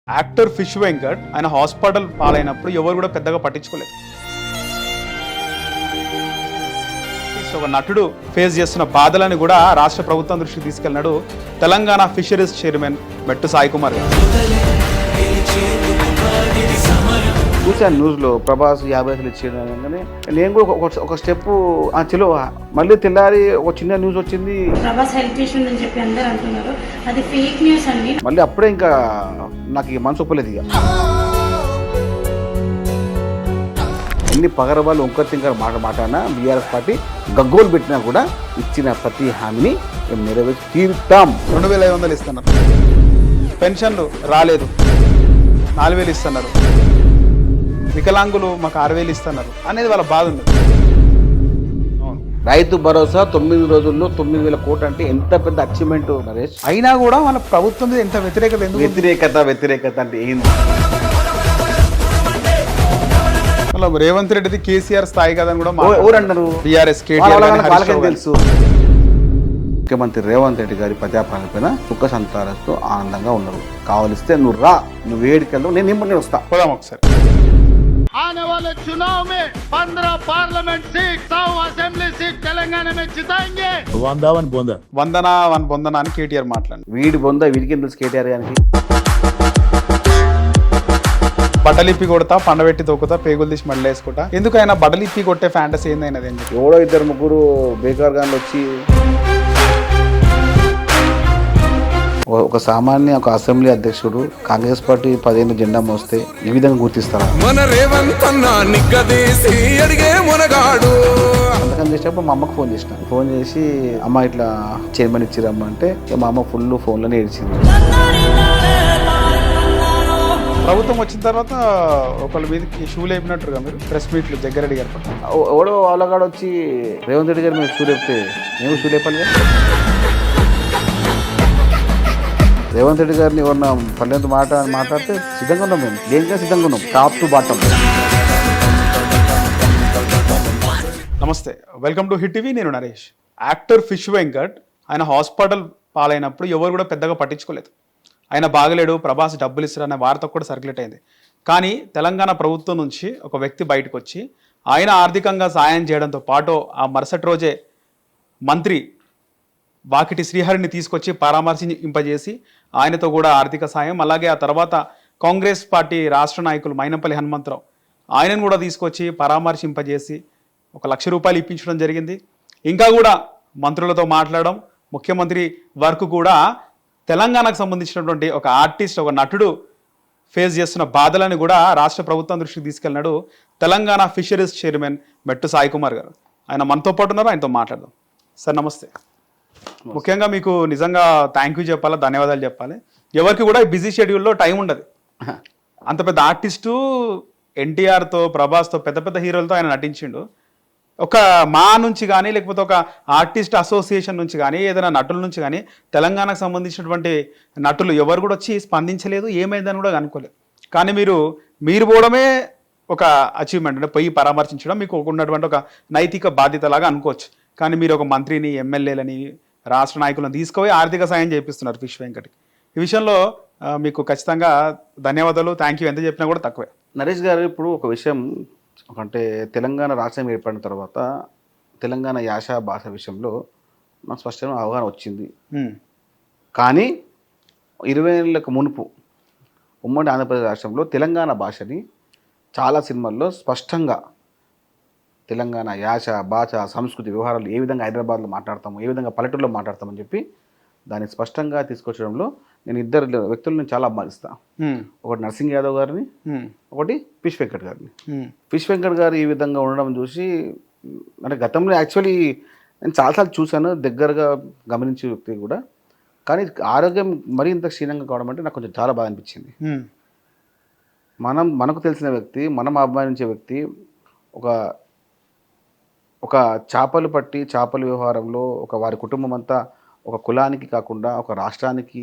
Actor fish Venkat ఆయన hospital పాలైనప్పుడు ఎవరు కూడా పెద్దగా పట్టించుకోలేదు. ఒక నటుడు ఫేస్ చేస్తున్న బాధలని కూడా రాష్ట్ర ప్రభుత్వం దృష్టికి తీసుకెళ్ళినాడు తెలంగాణ ఫిషరీస్ చైర్మన్ మెట్టు సాయి కుమార్ గారు. చూశాను న్యూస్లో ప్రభాస్ 50 లక్షలు ఇచ్చేయడం. నేను కూడా ఒక స్టెప్ చలో మళ్ళీ తెల్లారి ఒక చిన్న న్యూస్ వచ్చింది, ప్రభాస్ హెల్త్ ఇష్యూ అని చెప్పి అందరూ అంటున్నారు. అది ఫేక్ న్యూస్ అండి. మళ్ళీ అప్పుడే ఇంకా నాకు ఇక మనసు ఒప్పలేదు. ఇక ఎన్ని పగరవాళ్ళు ఒంకర్ తింకర్ మాట్లాడినా బీఆర్ఎస్ పార్టీ గగ్గోలు పెట్టినా కూడా ఇచ్చిన ప్రతి హామీని మేము నెరవేర్చి తీరుతాం. 2500 ఇస్తున్నారు, పెన్షన్లు రాలేదు, 4000 ఇస్తున్నారు, వికలాంగులు మాకు 6000 ఇస్తున్నారు అనేది వాళ్ళ బాధ ఉంది. రైతు భరోసా 9 రోజుల్లో 9,000 కోట్లు అంటే ఎంత పెద్ద అచీవ్మెంట్ నరేష్. అయినా కూడా వాళ్ళ ప్రభుత్వం మీద ఎంత వ్యతిరేకత ఎందుకు? వ్యతిరేకత అంటే ఏంది? మళ్ళీ రేవంత్ రెడ్డిది కేసీఆర్ స్థాయి కదని కూడా ఎవరంటారు? టీఆర్ఎస్ వాళ్ళకేం తెలుసు. ముఖ్యమంత్రి రేవంత్ రెడ్డి గారి ప్రజాపాలన పైన సుఖ సంతాలతో ఆనందంగా ఉన్నారు. కావలిస్తే నువ్వు రా, నువ్వు వేడికెళ్తావు, నేను వస్తా. పోదాం ఒకసారి. आने वाले चुनाव में 15 parliament seat, 100 assembly seat Telangana में जिताएंगे. వందనా అని కేటీఆర్ మాట్లాడి వీడి బొంద వీడికి తెలుసు కేటీఆర్ గారికి. బట్టలిప్పి కొడతా, పండబెట్టి తొక్కుతా, పేగులు తీసి మళ్ళీ వేసుకుంటా. ఎందుకు ఆయన బట్టలిప్పి కొట్టే ఫ్యాంటసీ ఏందైనది అని చెప్పి ఎవడో 2-3 బేకార్ గాన్లు వచ్చి ఒక సామాన్య ఒక అసెంబ్లీ అధ్యక్షుడు కాంగ్రెస్ పార్టీ 10 జెండా మోస్తే ఈ విధంగా గుర్తిస్తారా? అందుకని చేసినప్పుడు మా అమ్మకు ఫోన్ చేసి అమ్మ ఇట్లా చైర్మన్ ఇచ్చిరమ్మ అంటే మా అమ్మ ఫుల్ ఫోన్లోనే ఏడ్చింది. ప్రభుత్వం వచ్చిన తర్వాత ఒకళ్ళ మీదకి షూలు అయిపోయినట్టుగా మీరు ప్రెస్ మీట్లు జగ్గారెడ్డి గారు ఎవడో వాళ్ళగాడు వచ్చి రేవంత్ రెడ్డి గారు మేము షూ లేపితే మేము షూ లేపాలి. రేవంత్ రెడ్డి గారిని ఎవరన్నా పల్లెంత మాట్లాడితే సిద్ధంగా ఉన్నాం. మేము దేనికైనా సిద్ధంగా ఉన్నాం, టాప్ టు బాటమ్. నమస్తే, వెల్కమ్ టు హిట్ టీవీ. నేను నరేష్. యాక్టర్ ఫిష్ వెంకట్ ఆయన హాస్పిటల్ పాలైనప్పుడు ఎవరు కూడా పెద్దగా పట్టించుకోలేదు. ఆయన బాగలేడు, ప్రభాస్ డబ్బులు ఇస్తారు అనే వార్త కూడా సర్క్యులేట్ అయింది. కానీ తెలంగాణ ప్రభుత్వం నుంచి ఒక వ్యక్తి బయటకు వచ్చి ఆయన ఆర్థికంగా సాయం చేయడంతో పాటు ఆ మరుసటి రోజే మంత్రి వాకిటి శ్రీహరిని తీసుకొచ్చి పరామర్శింపజేసి ఆయనతో కూడా ఆర్థిక సాయం, అలాగే ఆ తర్వాత కాంగ్రెస్ పార్టీ రాష్ట్ర నాయకులు మైనంపల్లి హనుమంతరావు ఆయనను కూడా తీసుకొచ్చి పరామర్శింపజేసి 1,00,000 రూపాయలు ఇప్పించడం జరిగింది. ఇంకా కూడా మంత్రులతో మాట్లాడడం, ముఖ్యమంత్రి వరకు కూడా తెలంగాణకు సంబంధించినటువంటి ఒక ఆర్టిస్ట్, ఒక నటుడు ఫేస్ చేస్తున్న బాధలని కూడా రాష్ట్ర ప్రభుత్వం దృష్టికి తీసుకెళ్ళినాడు తెలంగాణ ఫిషరీస్ చైర్మన్ మెట్టు సాయి కుమార్ గారు. ఆయన మనతో పాటు ఉన్నారు, ఆయనతో మాట్లాడదాం. సార్ నమస్తే. ముఖ్యంగా మీకు నిజంగా థ్యాంక్ యూ చెప్పాలి, ధన్యవాదాలు చెప్పాలి. ఎవరికి కూడా బిజీ షెడ్యూల్లో టైం ఉండదు. అంత పెద్ద ఆర్టిస్టు ఎన్టీఆర్తో, ప్రభాస్తో, పెద్ద పెద్ద హీరోలతో ఆయన నటించిండు. ఒక మా నుంచి కానీ లేకపోతే ఒక ఆర్టిస్ట్ అసోసియేషన్ నుంచి కానీ ఏదైనా నటుల నుంచి కానీ తెలంగాణకు సంబంధించినటువంటి నటులు ఎవరు కూడా వచ్చి స్పందించలేదు, ఏమైందని కూడా అనుకోలేదు. కానీ మీరు పోవడమే ఒక అచీవ్మెంట్, అంటే పోయి పరామర్శించడం మీకు ఉన్నటువంటి ఒక నైతిక బాధ్యత లాగా అనుకోవచ్చు. కానీ మీరు ఒక మంత్రిని, ఎమ్మెల్యేలని, రాష్ట్ర నాయకులను తీసుకుపోయి ఆర్థిక సాయం చేపిస్తున్నారు ఫిష్ వెంకట్కి. ఈ విషయంలో మీకు ఖచ్చితంగా ధన్యవాదాలు, థ్యాంక్ యూ ఎంత చెప్పినా కూడా తక్కువే. నరేష్ గారు, ఇప్పుడు ఒక విషయం, అంటే తెలంగాణ రాష్ట్రం ఏర్పడిన తర్వాత తెలంగాణ యాస భాష విషయంలో నాకు స్పష్టమైన అవగాహన వచ్చింది. కానీ 20 ఏళ్ళకు మునుపు ఉమ్మడి ఆంధ్రప్రదేశ్ రాష్ట్రంలో తెలంగాణ భాషని చాలా సినిమాల్లో స్పష్టంగా తెలంగాణ యాస, భాష, సంస్కృతి, వ్యవహారాలు ఏ విధంగా హైదరాబాద్లో మాట్లాడతాము, ఏ విధంగా పల్లెటూరులో మాట్లాడతామని చెప్పి దాన్ని స్పష్టంగా తీసుకొచ్చడంలో నేను 2 వ్యక్తులను చాలా అభిమానిస్తాను. ఒకటి నర్సింగ్ యాదవ్ గారిని, ఒకటి ఫిష్ వెంకట్ గారిని. ఫిష్ వెంకట్ గారు ఈ విధంగా ఉండడం చూసి, అంటే గతంలో యాక్చువల్లీ నేను చాలాసార్లు చూశాను, దగ్గరగా గమనించే వ్యక్తి కూడా. కానీ ఆరోగ్యం మరీ ఇంత క్షీణంగా కావడం అంటే నాకు కొంచెం చాలా బాగా అనిపించింది. మనకు తెలిసిన వ్యక్తి, మనం అభిమానించే వ్యక్తి ఒక చేపలు పట్టి చేపల వ్యవహారంలో వారి కుటుంబం అంతా ఒక కులానికి కాకుండా ఒక రాష్ట్రానికి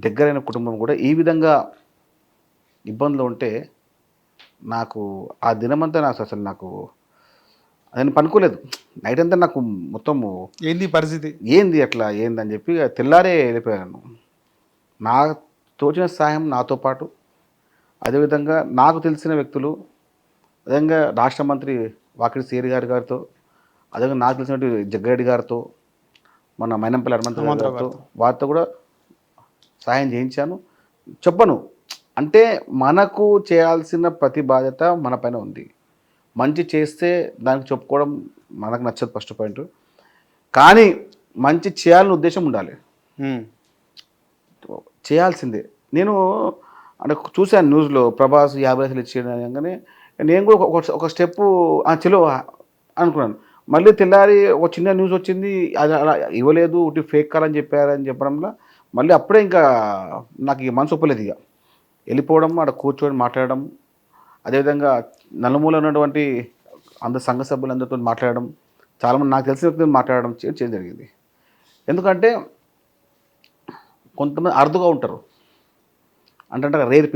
దగ్గరైన కుటుంబం కూడా ఈ విధంగా ఇబ్బందులు ఉంటే నాకు ఆ దినమంతా నాకు నేను పనుకోలేదు. నైట్ అంతా నాకు మొత్తము ఏంది పరిస్థితి, ఏంది అట్లా ఏందని చెప్పి తెల్లారే వెళ్ళిపోయాను. నా తోచిన సహాయం నాతో పాటు, అదేవిధంగా నాకు తెలిసిన వ్యక్తులు, అదేవిధంగా రాష్ట్ర మంత్రి వాకిటి శ్రీహరి గారితో, అదేవిధంగా నాకు తెలిసినటువంటి జగ్గారెడ్డి గారితో, మన మైనంపల్లి హనుమంతరావు గారితో, వారితో కూడా సహాయం చేయించాను. చెప్పను అంటే మనకు చేయాల్సిన ప్రతి బాధ్యత మన పైన ఉంది. మంచి చేస్తే దానికి చెప్పుకోవడం మనకు నచ్చదు ఫస్ట్ పాయింట్. కానీ మంచి చేయాలని ఉద్దేశం ఉండాలి, చేయాల్సిందే. నేను అంటే చూశాను న్యూస్లో ప్రభాస్ 50 లక్షలు ఇచ్చేయగానే నేను కూడా ఒక స్టెప్పు చలో అనుకున్నాను. మళ్ళీ తెల్లారి ఒక చిన్న న్యూస్ వచ్చింది, అది అలా ఇవ్వలేదు, ఒకటి ఫేక్ కాల్ అని చెప్పారని చెప్పడంలో మళ్ళీ అప్పుడే ఇంకా నాకు ఇక మనసు ఒప్పలేదు. ఇక వెళ్ళిపోవడం, అక్కడ కూర్చొని మాట్లాడడం, అదేవిధంగా నలుమూల ఉన్నటువంటి అందరు సంఘ సభ్యులందరితో మాట్లాడడం, చాలామంది నాకు తెలిసిన వ్యక్తులతో మాట్లాడడం చేయడం జరిగింది. ఎందుకంటే కొంతమంది అరుదుగా ఉంటారు అంటే రేర్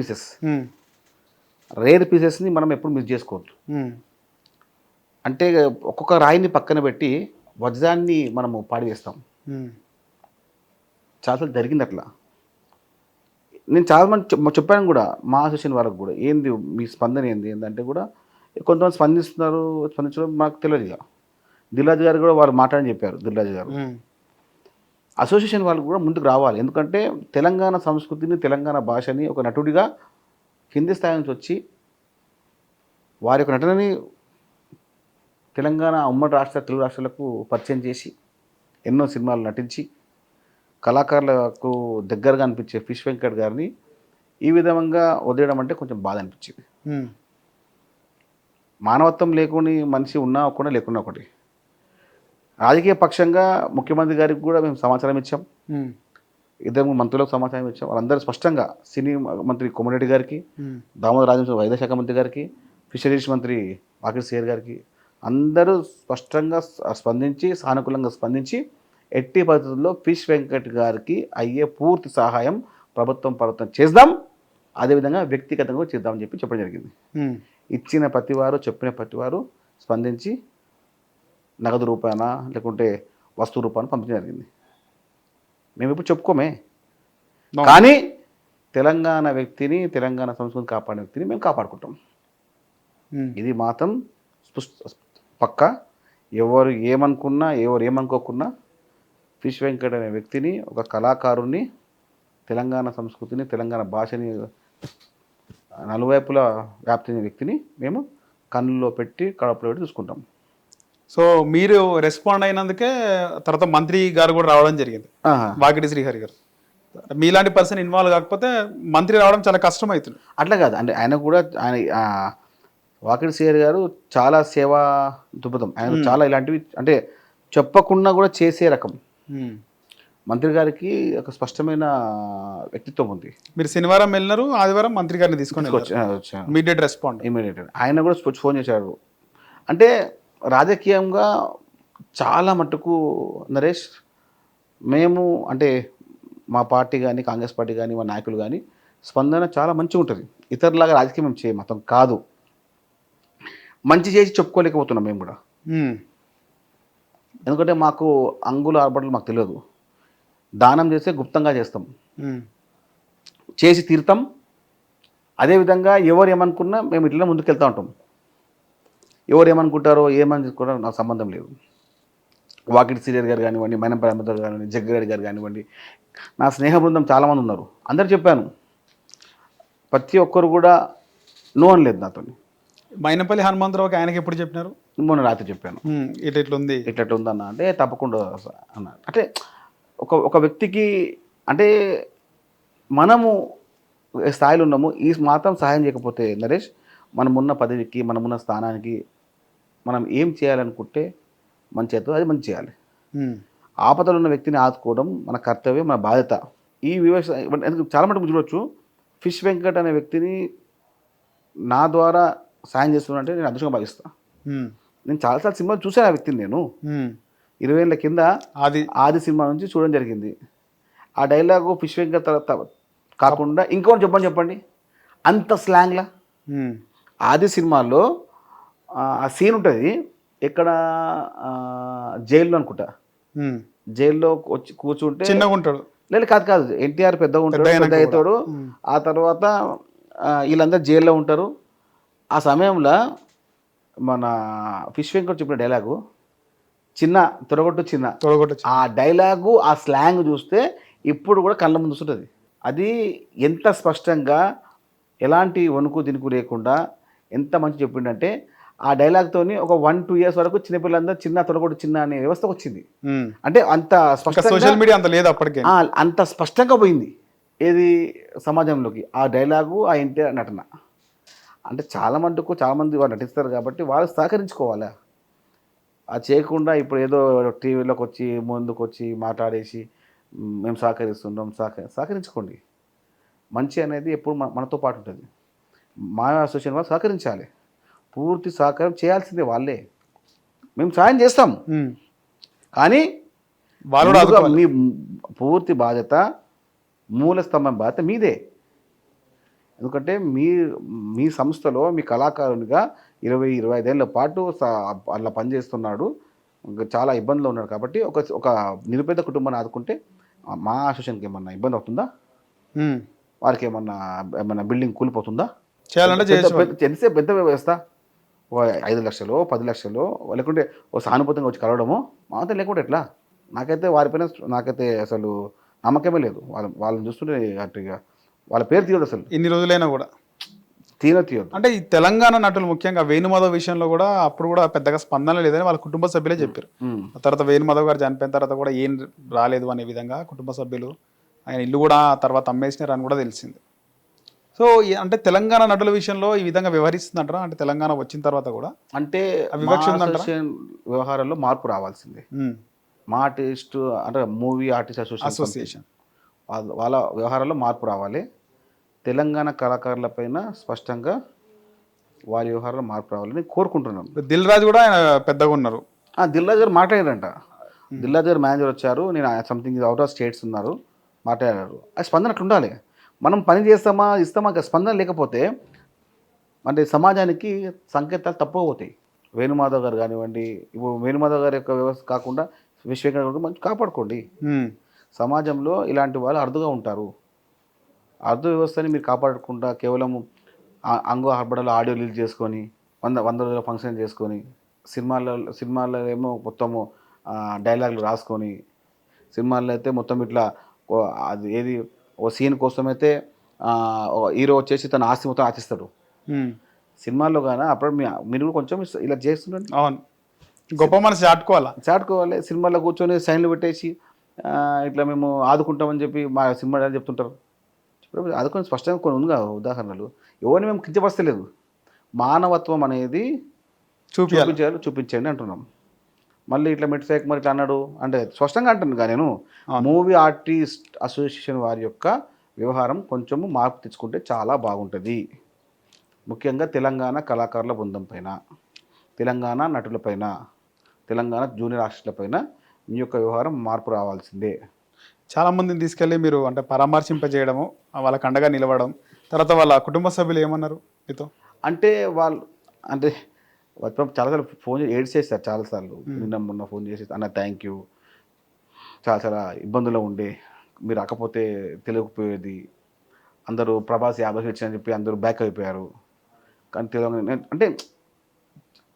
పీసెస్ని మనం ఎప్పుడు మిస్ చేసుకోవద్దు. అంటే ఒక్కొక్క రాయిని పక్కన పెట్టి వజ్రాన్ని మనము పాడివేస్తాం. చాలాసార్లు జరిగింది అట్లా. నేను చాలామంది చెప్పాను కూడా, మా అసోసియేషన్ వాళ్ళకు కూడా, ఏంది మీ స్పందన ఏంటంటే కూడా కొంతమంది స్పందించడం మాకు తెలియదు. ఇక దిల్రాజు గారు కూడా వాళ్ళు మాట్లాడని చెప్పారు. దిల్రాజు గారు అసోసియేషన్ వాళ్ళు కూడా ముందుకు రావాలి. ఎందుకంటే తెలంగాణ సంస్కృతిని, తెలంగాణ భాషని ఒక నటుడిగా కింది స్థాయి నుంచి వచ్చి వారి యొక్క నటనని తెలంగాణ ఉమ్మడి తెలుగు రాష్ట్రాలకు పరిచయం చేసి ఎన్నో సినిమాలు నటించి కళాకారులకు దగ్గరగా అనిపించే ఫిష్ వెంకట్ గారిని ఈ విధంగా వదిలేయడం అంటే కొంచెం బాధ అనిపించింది. మానవత్వం లేకుని మనిషి ఉన్నా ఒకటి లేకున్నా ఒకటి. రాజకీయ పక్షంగా ముఖ్యమంత్రి గారికి కూడా మేము సమాచారం ఇచ్చాం, ఇద్దరు మంత్రులకు సమాచారం ఇచ్చాం. వాళ్ళందరూ స్పష్టంగా సినీ మంత్రి కోమటిరెడ్డి గారికి, దామోదర రాజేంద్ర వైద్య శాఖ మంత్రి గారికి, ఫిషరీస్ మంత్రి వాకిటి శ్రీహరి గారికి అందరూ స్పష్టంగా స్పందించి, సానుకూలంగా స్పందించి ఎట్టి పరిస్థితుల్లో ఫిష్ వెంకట్ గారికి అయ్యే పూర్తి సహాయం ప్రభుత్వం చేద్దాం, అదేవిధంగా వ్యక్తిగతంగా చేద్దామని చెప్పడం జరిగింది. ఇచ్చిన ప్రతివారు, చెప్పిన ప్రతివారు స్పందించి నగదు రూపాయన లేకుంటే వస్తువు రూపాయన పంపించడం జరిగింది. మేము ఇప్పుడు చెప్పుకోమే, కానీ తెలంగాణ వ్యక్తిని, తెలంగాణ సంస్కృతిని కాపాడే వ్యక్తిని మేము కాపాడుకుంటాం. ఇది మాత్రం పక్కా. ఎవరు ఏమనుకున్నా, ఎవరు ఏమనుకోకున్నా ఫిష్ వెంకట్ అనే వ్యక్తిని, ఒక కళాకారుణ్ణి, తెలంగాణ సంస్కృతిని, తెలంగాణ భాషని నలువైపులా వ్యాప్తి వ్యక్తిని మేము కన్నులో పెట్టి, కడపలో పెట్టి చూసుకుంటాం. సో మీరు రెస్పాండ్ అయినందుకే తర్వాత మంత్రి గారు కూడా రావడం జరిగింది, వాకిటి శ్రీహరి గారు. మీలాంటి పర్సన్ ఇన్వాల్వ్ కాకపోతే మంత్రి రావడం చాలా కష్టం అవుతుంది. అట్లా కాదు అంటే ఆయన కూడా, ఆయన వాకిటి శ్రీహరి గారు చాలా సేవా దృక్పథం, ఆయన చాలా ఇలాంటివి అంటే చెప్పకుండా కూడా చేసే రకం. మంత్రి గారికి ఒక స్పష్టమైన వ్యక్తిత్వం ఉంది. మీరు శనివారం వెళ్ళినారు, ఆదివారం మంత్రి గారిని తీసుకొని ఇమీడియట్ రెస్పాండ్. ఆయన కూడా ఫోన్ చేశారు. అంటే రాజకీయంగా చాలా మట్టుకు నరేష్, మేము అంటే మా పార్టీ కానీ, కాంగ్రెస్ పార్టీ కానీ, మా నాయకులు కానీ స్పందన చాలా మంచిగా ఉంటుంది. ఇతరులాగా రాజకీయం మేము చేయ మొత్తం కాదు, మంచి చేసి చెప్పుకోలేకపోతున్నాం మేము కూడా. ఎందుకంటే మాకు అంగుల ఆర్భటలు మాకు తెలియదు. దానం చేస్తే గుప్తంగా చేస్తాం, చేసి తీరుతాం. అదేవిధంగా ఎవరు ఏమనుకున్నా మేము ఇట్లా ముందుకు వెళ్తూ ఉంటాం. ఎవరు ఏమనుకుంటారో ఏమనుకుంటారో నాకు సంబంధం లేదు. వాకిటి శ్రీహరి గారు కానివ్వండి, మైనంపల్లి హనుమంతరావు గారు కానివ్వండి, జగ్గారెడ్డి గారు కానివ్వండి, నా స్నేహ బృందం చాలామంది ఉన్నారు. అందరు చెప్పాను, ప్రతి ఒక్కరు కూడా నో అని లేదు నాతో. మైనంపల్లి హనుమంతరావుకి ఆయనకి ఎప్పుడు చెప్పినారు? మొన్న రాత్రి చెప్పాను, ఇట్లుంది అన్న. అంటే తప్పకుండా అన్న. అంటే ఒక వ్యక్తికి అంటే మనము స్థాయిలో ఉన్నాము, ఈ మాత్రం సహాయం చేయకపోతే నరేష్, మనమున్న పదవికి, మనమున్న స్థానానికి మనం ఏం చేయాలనుకుంటే మన చేతితో అది మంచి చేయాలి. ఆపదలు ఉన్న వ్యక్తిని ఆదుకోవడం మన కర్తవ్యం, మన బాధ్యత. ఈ ఎందుకు చాలా మటుకు చూడవచ్చు, ఫిష్ వెంకట్ అనే వ్యక్తిని నా ద్వారా సాయం చేస్తున్నంటే నేను అదృష్టంగా భావిస్తాను. నేను చాలాసార్లు సినిమాలు చూశాను ఆ వ్యక్తిని. నేను 20 ఏళ్ళ కింద ఆది సినిమా నుంచి చూడడం జరిగింది. ఆ డైలాగు ఫిష్ వెంకట్ కాకుండా ఇంకోటి చెప్పండి, అంత స్లాంగ్లా. ఆది సినిమాలో ఆ సీన్ ఉంటుంది, ఎక్కడ జైల్లో అనుకుంటా, జైల్లో వచ్చి కూర్చుంటే చిన్నగా ఉంటాడు, లేదు కాదు ఎన్టీఆర్ పెద్దగా ఉంటాడు, పెద్ద పెద్ద అవుతాడు. ఆ తర్వాత వీళ్ళందరూ జైల్లో ఉంటారు. ఆ సమయంలో మన ఫిష్ వెంకట్ చెప్పిన డైలాగు చిన్న తొడగొట్టు చిన్న, తొడగొట్టు ఆ డైలాగు ఆ స్లాంగ్ చూస్తే ఇప్పుడు కూడా కళ్ళ ముందు వస్తుంటుంది. అది ఎంత స్పష్టంగా ఎలాంటి వణుకు దినుకు లేకుండా ఎంత మంచి చెప్పిండంటే ఆ డైలాగ్తోని ఒక 1-2 years వరకు చిన్నపిల్లలందరూ చిన్న తొడగొట్టు చిన్న అనే వ్యవస్థ వచ్చింది. అంటే అంత స్పష్టంగా సోషల్ మీడియా అంత లేదు అప్పటికే. అంత స్పష్టంగా పోయింది ఏది సమాజంలోకి ఆ డైలాగు, ఆ ఎన్టీఆర్ నటన. అంటే చాలామంది వాళ్ళు నటిస్తారు కాబట్టి వాళ్ళు సహకరించుకోవాలి. అది చేయకుండా ఇప్పుడు ఏదో టీవీలోకి వచ్చి ముందుకు వచ్చి మాట్లాడేసి మేము సహకరిస్తున్నాం, సహకరించుకోండి. మంచి అనేది ఎప్పుడు మనతో పాటు ఉంటుంది. మా అసోసియేషన్ వాళ్ళు సహకరించాలి, పూర్తి సహకారం చేయాల్సిందే వాళ్ళే. మేము సాయం చేస్తాం కానీ వాళ్ళు మీ పూర్తి బాధ్యత, మూల స్తంభం బాధ్యత మీదే. ఎందుకంటే మీ సంస్థలో మీ కళాకారునిగా 20-25 ఏళ్ళ పాటు అలా పనిచేస్తున్నాడు, చాలా ఇబ్బందులు ఉన్నాడు. కాబట్టి ఒక నిరుపేద కుటుంబాన్ని ఆదుకుంటే మా అసోసియేషన్కి ఏమన్నా ఇబ్బంది అవుతుందా? వారికి ఏమన్నా బిల్డింగ్ కూలిపోతుందా? చేయాలంటే ఎంతసేపు పెద్ద వ్యవస్థ, 5 లక్షలు 10 లక్షలు లేకుంటే ఓ సానుభూతంగా వచ్చి కలవడము మాత్రం లేకుంటే ఎట్లా? వారిపైన నాకైతే అసలు నమ్మకమే లేదు. వాళ్ళని చూస్తుంటే అట్టుగా వాళ్ళ పేరు తీయదు అసలు. ఇన్ని రోజులైనా కూడా తీయదు. అంటే ఈ తెలంగాణ నటులు ముఖ్యంగా వేణుమాధవ్ విషయంలో కూడా అప్పుడు కూడా పెద్దగా స్పందన లేదని వాళ్ళ కుటుంబ సభ్యులే చెప్పారు. ఆ తర్వాత వేణుమాధవ్ గారు చనిపోయిన తర్వాత కూడా ఏం రాలేదు అనే విధంగా కుటుంబ సభ్యులు, ఆయన ఇల్లు కూడా తర్వాత అమ్మేసినారు అని కూడా తెలిసింది. సో అంటే తెలంగాణ నటుల విషయంలో ఈ విధంగా వ్యవహరిస్తుందంటారా? అంటే తెలంగాణ వచ్చిన తర్వాత కూడా అంటే వివక్ష ఉందంటారా? వ్యవహారాల్లో మార్పు రావాల్సిందే. మా ఆర్టిస్ట్ అంటే మూవీ ఆర్టిస్ట్ అసోసియేషన్ వాళ్ళ వ్యవహారాల్లో మార్పు రావాలి. తెలంగాణ కళాకారులపైన స్పష్టంగా వారి వ్యవహారంలో మార్పు రావాలని కోరుకుంటున్నాం. దిల్ రాజు కూడా ఆయన పెద్దగా ఉన్నారు. దిల్ రాజు గారు మాట్లాడారంట. దిల్ రాజు గారు మేనేజర్ వచ్చారు, నేను సంథింగ్ అవుట్ ఆఫ్ స్టేట్స్ ఉన్నారు, మాట్లాడారు. ఆ స్పందన అట్లా ఉండాలి. మనం పని చేస్తామా ఇస్తామా స్పందన లేకపోతే అంటే సమాజానికి సంకేతాలు తప్పవుతాయి. వేణుమాధవ్ గారు కానివ్వండి, ఇప్పుడు వేణుమాధవ్ గారి యొక్క వ్యవస్థ కాకుండా విశ్వేశ్వర మంచి కాపాడుకోండి. సమాజంలో ఇలాంటి వాళ్ళు అరుదుగా ఉంటారు. అర్థ వ్యవస్థని మీరు కాపాడకుండా కేవలం అంగో హర్బడలో ఆడియో రిలీజ్ చేసుకొని 100 రోజుల ఫంక్షన్ చేసుకొని సినిమాల్లో ఏమో మొత్తము డైలాగులు రాసుకొని, సినిమాల్లో అయితే మొత్తం ఇట్లా అది ఏది ఓ సీన్ కోసం అయితే హీరో వచ్చేసి తన ఆస్తి మొత్తం ఆశిస్తాడు. సినిమాల్లో కానీ అప్పుడు మీరు కూడా కొంచెం ఇలా చేస్తుండండి. అవును, గొప్ప మనసు చాటుకోవాలి. సినిమాల్లో కూర్చొని సైన్లు పెట్టేసి ఇట్లా మేము ఆదుకుంటామని చెప్పి మా సినిమా చెప్తుంటారు. అది కొంచెం స్పష్టంగా కొన్ని ఉందిగా ఉదాహరణలు. ఎవరిని మేము కించపరచలేదు, మానవత్వం అనేది చూపించండి అంటున్నాం. మళ్ళీ ఇట్లా మెట్సాక్ మరి ఇట్లా అన్నాడు అంటే స్పష్టంగా అంటున్నాను. నేను మూవీ ఆర్టిస్ట్ అసోసియేషన్ వారి యొక్క వ్యవహారం కొంచెము మార్పు తెచ్చుకుంటే చాలా బాగుంటుంది. ముఖ్యంగా తెలంగాణ కళాకారుల బృందం పైన, తెలంగాణ నటులపైన, తెలంగాణ జూనియర్ ఆర్టిస్టులపైన మీ యొక్క వ్యవహారం మార్పు రావాల్సిందే. చాలామందిని తీసుకెళ్ళి మీరు అంటే పరామర్శింపజేయడము, వాళ్ళకి అండగా నిలవడం, తర్వాత వాళ్ళ కుటుంబ సభ్యులు ఏమన్నారు మీతో? అంటే చాలాసార్లు ఫోన్ చేసి ఏడ్స్ చేస్తారు. చాలాసార్లు మొన్న ఫోన్ చేసి అన్న థ్యాంక్ యూ, చాలా ఇబ్బందుల్లో ఉండే మీరు రాకపోతే తెలియకపోయేది, అందరూ ప్రభాస్ 50 వచ్చని చెప్పి అందరూ బ్యాక్ అయిపోయారు. కానీ తెలంగాణ అంటే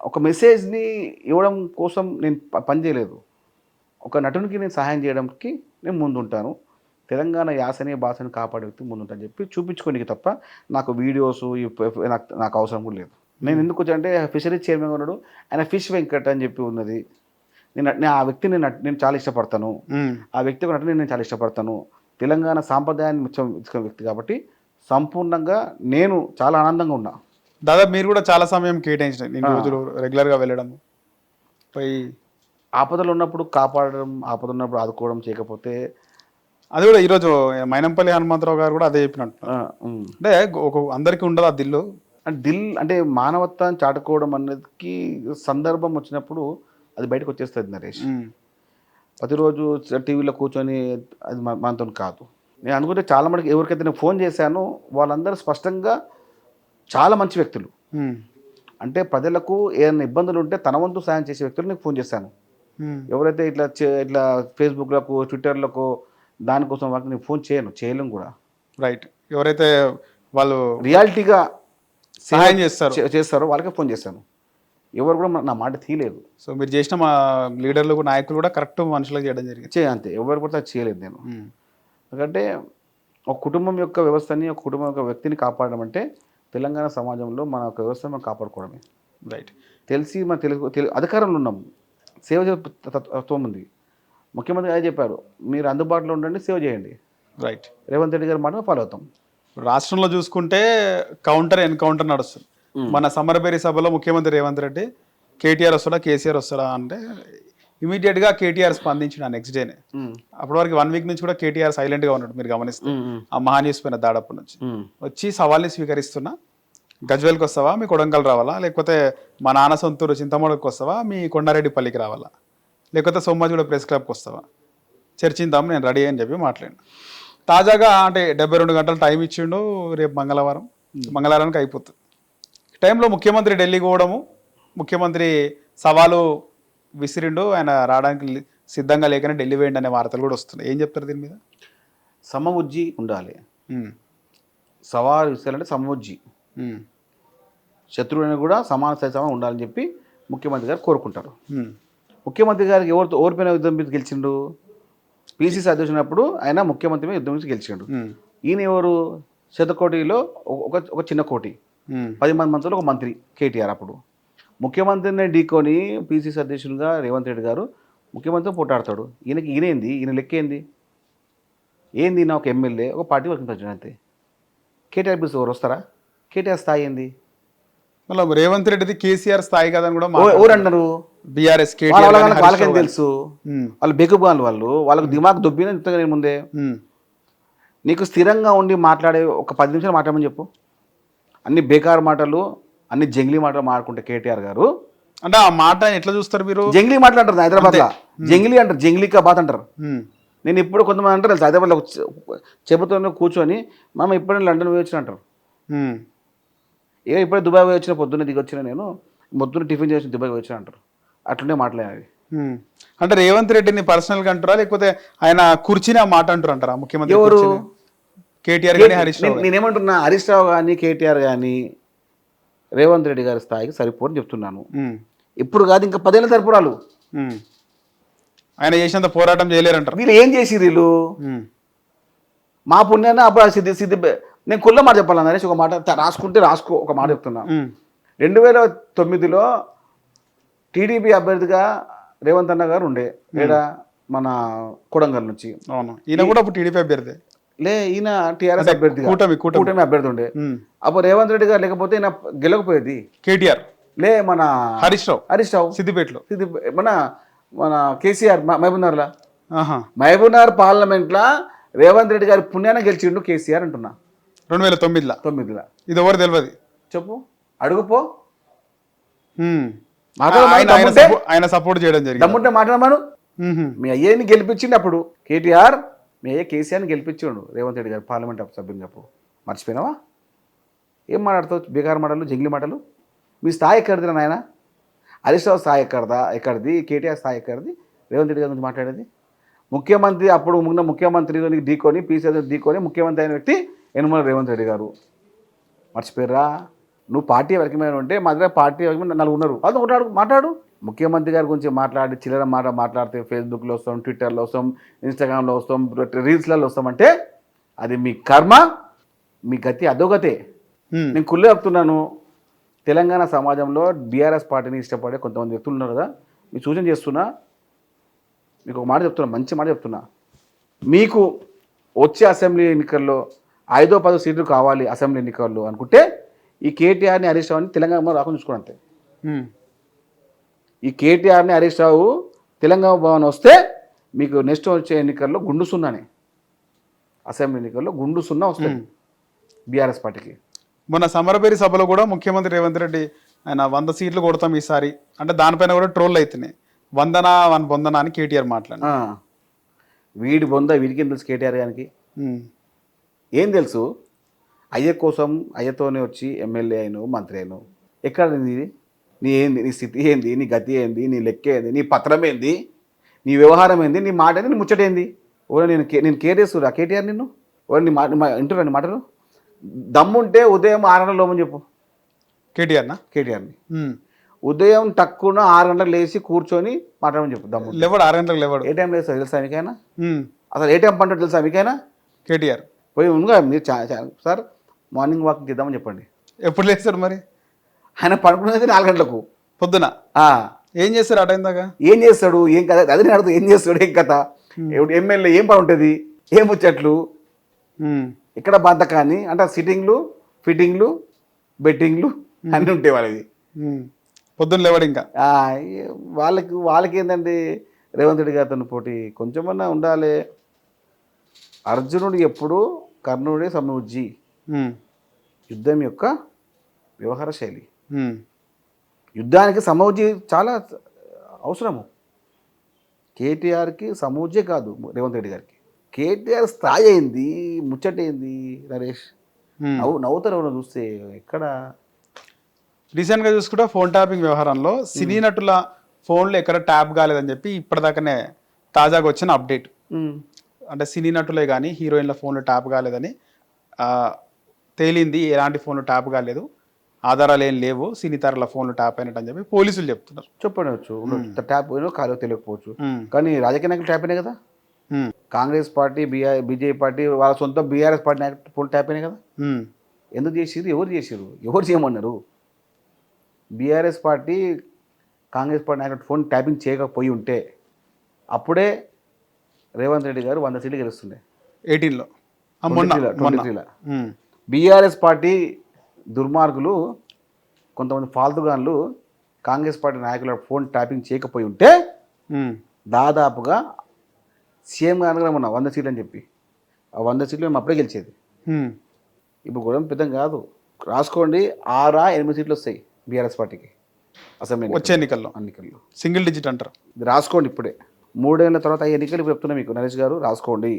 ఒక మెసేజ్ని ఇవ్వడం కోసం నేను పని చేయలేదు. ఒక నటునికి నేను సహాయం చేయడానికి నేను ముందుంటాను. తెలంగాణ యాసని భాషని కాపాడే వ్యక్తి ముందుంటాను చెప్పి చూపించుకోనికి తప్ప నాకు వీడియోస్ నాకు అవసరం కూడా లేదు. నేను ఎందుకు వచ్చానంటే ఫిషరీస్ చైర్మన్ ఉన్నాడు, ఆయన ఫిష్ వెంకట్ అని చెప్పి ఉన్నది. నేను ఆ వ్యక్తిని నేను చాలా ఇష్టపడతాను, ఆ వ్యక్తి నటుని నేను చాలా ఇష్టపడతాను. తెలంగాణ సాంప్రదాయాన్ని మెచ్చుకునే వ్యక్తి కాబట్టి సంపూర్ణంగా నేను చాలా ఆనందంగా ఉన్నా. దాదాపు మీరు కూడా చాలా సమయం కేటాయించిన రోజులు రెగ్యులర్గా వెళ్ళడం, పోయి ఆపదలు ఉన్నప్పుడు కాపాడడం, ఆపద ఉన్నప్పుడు ఆదుకోవడం చేయకపోతే అది కూడా ఈరోజు మైనంపల్లి హనుమంతరావు గారు కూడా అదే చెప్పినట్టు. అంటే అందరికీ ఉండదు ఆ దిల్లు. దిల్ అంటే మానవత్వాన్ని చాటుకోవడం అనేది సందర్భం వచ్చినప్పుడు అది బయటకు వచ్చేస్తుంది నరేష్. ప్రతిరోజు టీవీలో కూర్చొని అది మనతో కాదు. నేను అనుకుంటే చాలా మందికి ఎవరికైతే నేను ఫోన్ చేశానో వాళ్ళందరూ స్పష్టంగా చాలా మంచి వ్యక్తులు. అంటే ప్రజలకు ఏదైనా ఇబ్బందులు ఉంటే తన వంతు సాయం చేసే వ్యక్తులు నేను ఫోన్ చేశాను. ఎవరైతే ఇట్లా ఫేస్బుక్లకు ట్విట్టర్లకు దానికోసం వాళ్ళకి నేను ఫోన్ చేయలేం కూడా. రైట్. ఎవరైతే వాళ్ళు రియాలిటీగా సహాయం చేస్తారు చేస్తారో వాళ్ళకే ఫోన్ చేశాను. ఎవరు కూడా నా మాట తీయలేదు. సో మీరు చేసిన మా లీడర్లు నాయకులు కూడా కరెక్ట్ మనుషులకు చేయడం జరిగింది. అంతే, ఎవరు కూడా చేయలేదు నేను. ఎందుకంటే ఒక కుటుంబం యొక్క వ్యవస్థని, ఒక కుటుంబం యొక్క వ్యక్తిని కాపాడడం అంటే తెలంగాణ సమాజంలో మన యొక్క వ్యవస్థను మనం కాపాడుకోవడమే. రైట్. తెలిసి మన అధికారంలో ఉన్నాం, సేవ తత్వం ఉంది. ముఖ్యమంత్రి గారు చెప్పారు, మీరు అందుబాటులో ఉండండి, సేవ చేయండి. రైట్. రేవంత్ రెడ్డి గారి మాట ఫాలో అవుతాం. రాష్ట్రంలో చూసుకుంటే కౌంటర్ ఎన్కౌంటర్ నడుస్తుంది. మన సమరబేరి సభలో ముఖ్యమంత్రి రేవంత్ రెడ్డి కేటీఆర్ వస్తాడా కేసీఆర్ వస్తాడా అంటే ఇమీడియట్గా కేటీఆర్ స్పందించిన నెక్స్ట్ డేనే. అప్పటి వరకు 1 వీక్ నుంచి కూడా కేటీఆర్ సైలెంట్గా ఉన్నాడు. మీరు గమనిస్తే ఆ మహాన్యూస్ పైన దాడప్పటి నుంచి వచ్చి సవాల్ని స్వీకరిస్తున్నా, గజ్వేల్కి వస్తావా, మీ కొడంగల్ రావాలా, లేకపోతే మా నాన్న సొంతూరు చింతమడుగుకి వస్తావా, మీ కొండారెడ్డిపల్లికి రావాలా, లేకపోతే సోమాజిగూడ ప్రెస్ క్లబ్కి వస్తావా, చర్చిద్దాం, నేను రెడీ అని చెప్పి మాట్లాడినా. తాజాగా అంటే 72 గంటలు టైం ఇచ్చిండు. రేపు మంగళవారానికి అయిపోతుంది. టైంలో ముఖ్యమంత్రి ఢిల్లీకి పోవడము, ముఖ్యమంత్రి సవాలు విసిరిండు, ఆయన రావడానికి సిద్ధంగా లేకనే ఢిల్లీ వేయండి అనే వార్తలు కూడా వస్తున్నాయి. ఏం చెప్తారు దీని మీద? సమబుజ్జి ఉండాలి. సవాలు విసిరాలంటే సమబుజ్జి, శత్రువుని కూడా సమాన స్థాయి ఉండాలని చెప్పి ముఖ్యమంత్రి గారు కోరుకుంటారు. ముఖ్యమంత్రి గారికి ఓడిపోయిన యుద్ధం మీద గెలిచిండు. పిసిసి అధ్యక్షుడు ఆయన ముఖ్యమంత్రి మీద యుద్ధం నుంచి గెలిచిండు. ఈయన ఎవరు? శతకోటిలో ఒక చిన్న కోటి, 10 మంది మంత్రులు ఒక మంత్రి కేటీఆర్. అప్పుడు ముఖ్యమంత్రిని ఢీకొని పిసిసి అధ్యక్షుడిగా రేవంత్ రెడ్డి గారు ముఖ్యమంత్రి పోటాడతాడు. ఈయనేంది? ఈయన లెక్క ఏంది? ఈయన ఒక ఎమ్మెల్యే, ఒక పార్టీ వర్కింగ్ ప్రెసిడెంట్ అంతే. కేటీఆర్ పిలిచి ఎవరు వస్తారా? కేటీఆర్ స్థాయి ఏంది? మళ్ళీ రేవంత్ రెడ్డిది కేసీఆర్ స్థాయి కదని కూడా ఎవరు అంటారు? బీఆర్ఎస్ వాళ్ళకేం తెలుసు? వాళ్ళు బెక్కుబాలు, వాళ్ళకు దిమాగ్ దొబ్బిన ఇంతగా నేను ముందే. నీకు స్థిరంగా ఉండి మాట్లాడే ఒక 10 నిమిషాలు మాట్లాడమని చెప్పు. అన్ని బేకార్ మాటలు, అన్ని జంగ్లీ మాటలు మాట్లాడుకుంటే కేటీఆర్ గారు అంటే ఆ మాట ఎట్లా చూస్తారు మీరు? జంగ్లీ మాట్లాడతారు హైదరాబాద్లో. జంగ్లీ అంటారు, జంగ్లీకా బాత్ అంటారు. నేను ఇప్పుడు కొంతమంది అంటారు తెలుసు, హైదరాబాద్లో చెబుతూ కూర్చొని మామ ఇప్పుడే లండన్ పోయి వచ్చిన అంటారు. ఇప్పుడే దుబాయ్ పోయి వచ్చిన, పొద్దున్నే దిగి వచ్చిన, నేను పొద్దున్న టిఫిన్ చేసిన దుబాయ్ పోయి వచ్చిన అంటారు. అట్లుండే మాట్లాడేది. అంటే రేవంత్ రెడ్డిని పర్సనల్గా అంటారా, లేకపోతే ఆయన కూర్చుని ఆ మాట అంటారా ముఖ్యమంత్రి? ఎవరు? కేటీఆర్ కానీ హరీష్ రావు. నేనేమంటున్నా, హరీష్ రావు కానీ కేటీఆర్ కానీ రేవంత్ రెడ్డి గారి స్థాయికి సరిపోని చెప్తున్నాను. ఇప్పుడు కాదు, ఇంకా 10 ఏళ్ళ సరిపోరాలు. ఆయన చేసినంత పోరాటం చేయలేరంటారు. వీళ్ళు ఏం చేసి వీళ్ళు మా పుణ్యాన్ని అప్పుడు సిద్ధి నేను కుల్ల మాట చెప్పాలి నరేష్, ఒక మాట రాసుకో ఒక మాట చెప్తున్నా. 2009లో టీడీపీ అభ్యర్థిగా రేవంత్ అన్న గారు ఉండే ఏడా మన కొడంగల్ నుంచి. అవును, ఈయన కూడా అప్పుడు టీడీపీ అభ్యర్థి. ఈయన టీఆర్ఎస్ అభ్యర్థి, కూటమి అభ్యర్థి ఉండే. అప్పుడు రేవంత్ రెడ్డి గారు లేకపోతే ఈయన గెలకపోయేది. కేటీఆర్ మన హరీష్ రావు సిద్దిపేటలో, మన కేసీఆర్ మహబూబ్నగర్ పార్లమెంట్లో రేవంత్ రెడ్డి గారి పుణ్యాన గెలిచిండు కేసీఆర్ అంటున్నా. 2009లో ఇది ఎవరు తెలియదు. చెప్పు, అడుగుపో. ఆయన సపోర్ట్ చేయడం జరిగింది. దమ్ముంటే మాట్లాడమాను. మీ అయ్యేని గెలిపించిండు అప్పుడు కేటీఆర్, మీ అయ్యే కేసీఆర్ని గెలిపించిండు రేవంత్ రెడ్డి గారు పార్లమెంట్ సభ్యునిగా. అప్పుడు మర్చిపోయినావా? ఏం మాట్లాడతావు? బేకార్ మాటలు, జంగిలి మాటలు. మీ స్థాయి ఎక్కడిది నాయన? హరీష్ రావు స్థాయి ఎక్కడిది? కేటీఆర్ స్థాయి ఎక్కడిది? రేవంత్ రెడ్డి గారి గురించి మాట్లాడేది ముఖ్యమంత్రి. అప్పుడు ముఖ్యమంత్రి ఢీకొని పీసీ ఢీకొని ముఖ్యమంత్రి అయిన వ్యక్తి యనమల రేవంత్ రెడ్డి గారు. మర్చిపోయారా? నువ్వు పార్టీ వర్కింగ్ ఉంటే మా దగ్గర పార్టీ వర్కింగ్ 4 ఉన్నారు, వాళ్ళతో మాట్లాడు. ముఖ్యమంత్రి గారి గురించి మాట్లాడి చిల్లర మాట్లాడితే ఫేస్బుక్లో వస్తాం, ట్విట్టర్లో వస్తాం, ఇన్స్టాగ్రామ్లో వస్తాం, రీల్స్లలో వస్తామంటే అది మీ కర్మ, మీ గతి అధోగతే. నేను కుళ్ళే చెప్తున్నాను. తెలంగాణ సమాజంలో బీఆర్ఎస్ పార్టీని ఇష్టపడే కొంతమంది వ్యక్తులు ఉన్నారు కదా, మీకు సూచన చేస్తున్నా. మీకు ఒక మాట చెప్తున్నా, మంచి మాట చెప్తున్నా. మీకు వచ్చే అసెంబ్లీ ఎన్నికల్లో 5-10 సీట్లు కావాలి అసెంబ్లీ ఎన్నికల్లో అనుకుంటే ఈ కేటీఆర్ని హరీష్ రావుని తెలంగాణ రాకుండా చూసుకోండి అంతే. ఈ కేటీఆర్ని హరీష్ రావు తెలంగాణ భవన్ వస్తే మీకు నెక్స్ట్ వచ్చే ఎన్నికల్లో గుండు సున్నానే, అసెంబ్లీ ఎన్నికల్లో గుండు సున్నా వస్తుంది బీఆర్ఎస్ పార్టీకి. మొన్న సమరబేరి సభలో కూడా ముఖ్యమంత్రి రేవంత్ రెడ్డి ఆయన 100 సీట్లు కొడతాం ఈసారి అంటే దానిపైన కూడా ట్రోల్ అవుతున్నాయి. వందనా అని కేటీఆర్ మాట్లాడు. వీడి బొంద వీడికి ఏం తెలుసు? కేటీఆర్ గారికి ఏం తెలుసు? అయ్య కోసం అయ్యతోనే వచ్చి ఎమ్మెల్యే అయినావు, మంత్రి అయినావు. ఎక్కడ నీ ఏంది? నీ స్థితి ఏంది? నీ గతి ఏంది? నీ లెక్క ఏంది? నీ పత్రం ఏంది? నీ వ్యవహారం ఏంది? నీ మాట ఏంది? నీ ముచ్చటేంది? నేను కేర్ చేస్తున్నా కేటీఆర్ నిన్ను నీ ఇంటున్నా నీ మాటలు దమ్ముంటే ఉదయం 6 గంటల లోపని చెప్పు కేటీఆర్నా? కేటీఆర్ని ఉదయం తక్కువ 6 గంటలకు లేచి కూర్చొని మాట్లాడమని చెప్పు దమ్ము లేవాడు 6 గంటలకు లేవాడు. ఏ టైం లేస్తారు తెలుసా మీకైనా? అసలు ఏ టైం పంట తెలుసా మీకైనా? కేటీఆర్ పోయి ఉందిగా మీరు సార్ మార్నింగ్ వాకింగ్ చేద్దామని చెప్పండి. ఎప్పుడు లేస్తాడు మరి? ఆయన పడుకునేది 4 గంటలకు పొద్దున. ఏం చేస్తారు ఆ టైం దాకా? ఏం చేస్తాడు ఏం కథ అది నేను అడుగుతా, ఏం చేస్తాడు ఏం కథ? ఎమ్మెల్యే ఏం పని ఉంటుంది, ఏం ముచ్చట్లు, ఇక్కడ బద్దకాన్ని అంటే సిట్టింగ్లు ఫిట్టింగ్లు బెట్టింగ్లు అన్నీ ఉంటాయి వాళ్ళది. పొద్దున్న లేవాడు ఇంకా. వాళ్ళకి ఏంటంటే రేవంత్ రెడ్డి గారితో పోటీ కొంచెమన్నా ఉండాలి. అర్జునుడు ఎప్పుడు కర్ణుడే సమూజ్జి, యుద్ధం యొక్క వ్యవహార శైలి. యుద్ధానికి సమూజ్జి చాలా అవసరము. కేటీఆర్కి సమూజ్జే కాదు రేవంత్ రెడ్డి గారికి. కేటీఆర్ స్థాయి అయింది, ముచ్చటైంది. నరేష్ నవ్వుతారు ఎవరో చూస్తే. ఎక్కడ రీసెంట్గా చూసుకుంటే ఫోన్ ట్యాపింగ్ వ్యవహారంలో సినీ నటుల ఫోన్లు ఎక్కడ ట్యాప్ కాలేదని చెప్పి ఇప్పటిదాకానే తాజాగా వచ్చిన అప్డేట్. అంటే సినీ నటులే కానీ హీరోయిన్ల ఫోన్లు ట్యాప్ కాలేదని తేలింది. ఎలాంటి ఫోన్లు ట్యాప్ కాలేదు, ఆధారాలు ఏం లేవు, సినీ తారల ఫోన్లు ట్యాప్ అయినట్టు అని చెప్పి పోలీసులు చెప్తున్నారు. చెప్పవచ్చు ట్యాప్ అయినా కాలేదో తెలియకపోవచ్చు, కానీ రాజకీయ నాయకులు ట్యాప్ అయినాయి కదా. కాంగ్రెస్ పార్టీ బీజేపీ పార్టీ వాళ్ళ సొంత బీఆర్ఎస్ పార్టీ నాయకులు ఫోన్ ట్యాప్ అయినాయి కదా. ఎందుకు చేసిరు, ఎవరు చేసిరు, ఎవరు చేయమన్నారు? బీఆర్ఎస్ పార్టీ కాంగ్రెస్ పార్టీ నాయకులు ఫోన్ ట్యాపింగ్ చేయకపోయి ఉంటే అప్పుడే రేవంత్ రెడ్డి గారు 100 సీట్లు గెలుస్తుండే 18లో 23లో. బీఆర్ఎస్ పార్టీ దుర్మార్గులు కొంతమంది ఫాల్తుగాన్లు కాంగ్రెస్ పార్టీ నాయకుల ఫోన్ ట్యాపింగ్ చేయకపోయి ఉంటే దాదాపుగా సీఎం గారు మొన్న 100 సీట్లు అని చెప్పి ఆ 100 సీట్లు మేము అప్పుడే గెలిచేది. ఇప్పుడు కూడా పెద్దం కాదు, రాసుకోండి 6-8 సీట్లు వస్తాయి బీఆర్ఎస్ పార్టీకి అసెంబ్లీ వచ్చే ఎన్నికల్లో. సింగిల్ డిజిట్ అంటారు. ఇది రాసుకోండి ఇప్పుడే. 3 ఏళ్ళ తర్వాత ఎన్నికలు ఇప్పుడు చెప్తున్నా మీకు నరేష్ గారు, రాసుకోండి.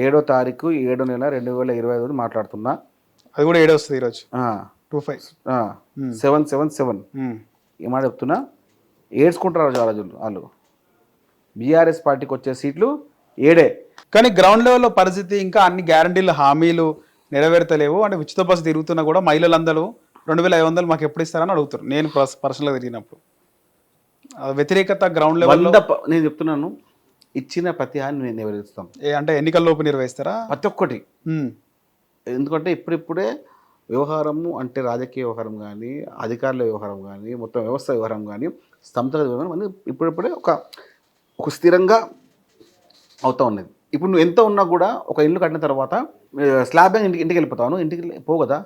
7వ తారీఖు 7వ నెల 2025 మాట్లాడుతున్నా. అది కూడా 7 వస్తుంది ఈరోజు. 777 ఈ మాట చెప్తున్నా. ఏడ్చుకుంటారు వాళ్ళు. బీఆర్ఎస్ పార్టీకి వచ్చే సీట్లు 7. కానీ గ్రౌండ్ లెవెల్లో పరిస్థితి ఇంకా అన్ని గ్యారంటీలు హామీలు నెరవేర్తలేవు. అంటే ఉచిత బస్సు తిరుగుతున్నా కూడా మహిళలందరూ 2500 మాకు ఎప్పుడు ఇస్తారని అడుగుతారు. నేను పర్సనల్గా తిరిగినప్పుడు వ్యతిరేకత గ్రౌండ్ లెవెల్లో. నేను చెప్తున్నాను, ఇచ్చిన ప్రతి హామీ నేను నెరవేరుస్తాం. అంటే ఎన్నికల్లోపు నిర్వహిస్తారా ప్రతి ఒక్కటి? ఎందుకంటే ఇప్పుడిప్పుడే వ్యవహారము అంటే రాజకీయ వ్యవహారం కానీ, అధికారుల వ్యవహారం కానీ, మొత్తం వ్యవస్థ వ్యవహారం కానీ, సంస్థల వ్యవహారం అని ఇప్పుడిప్పుడే ఒక స్థిరంగా అవుతూ ఉన్నది. ఇప్పుడు నువ్వు ఎంత ఉన్నా కూడా ఒక ఇల్లు కట్టిన తర్వాత స్లాబ్ ఇంటికి వెళ్ళిపోతావు, ఇంటికి పో కదా.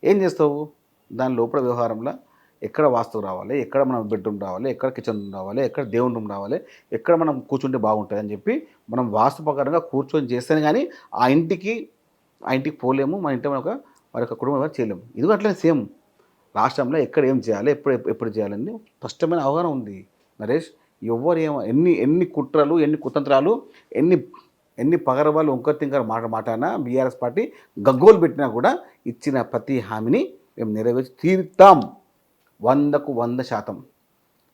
ఏం చేస్తావు? దాని లోపల వ్యవహారంలో ఎక్కడ వాస్తు రావాలి, ఎక్కడ మనం బెడ్రూమ్ రావాలి, ఎక్కడ కిచెన్ రూమ్ రావాలి, ఎక్కడ దేవుని రూమ్ రావాలి, ఎక్కడ మనం కూర్చుంటే బాగుంటుంది అని చెప్పి మనం వాస్తు ప్రకారంగా కూర్చొని చేస్తేనే కానీ ఆ ఇంటికి పోలేము. మన ఇంటి మరొక కుటుంబం చేయలేము. ఇది అట్లనే సేమ్ రాష్ట్రంలో ఎక్కడ ఏం చేయాలి, ఎప్పుడు చేయాలని స్పష్టమైన అవగాహన ఉంది నరేష్. ఎవరు ఎన్ని కుట్రలు, ఎన్ని కుతంత్రాలు, ఎన్ని పగరవాళ్ళు ఒంకతింకర మాట్లాడినా బీఆర్ఎస్ పార్టీ గగ్గోలు పెట్టినా కూడా ఇచ్చిన ప్రతి హామీని మేము నెరవేర్చి తీరుతాం 100కు 100%.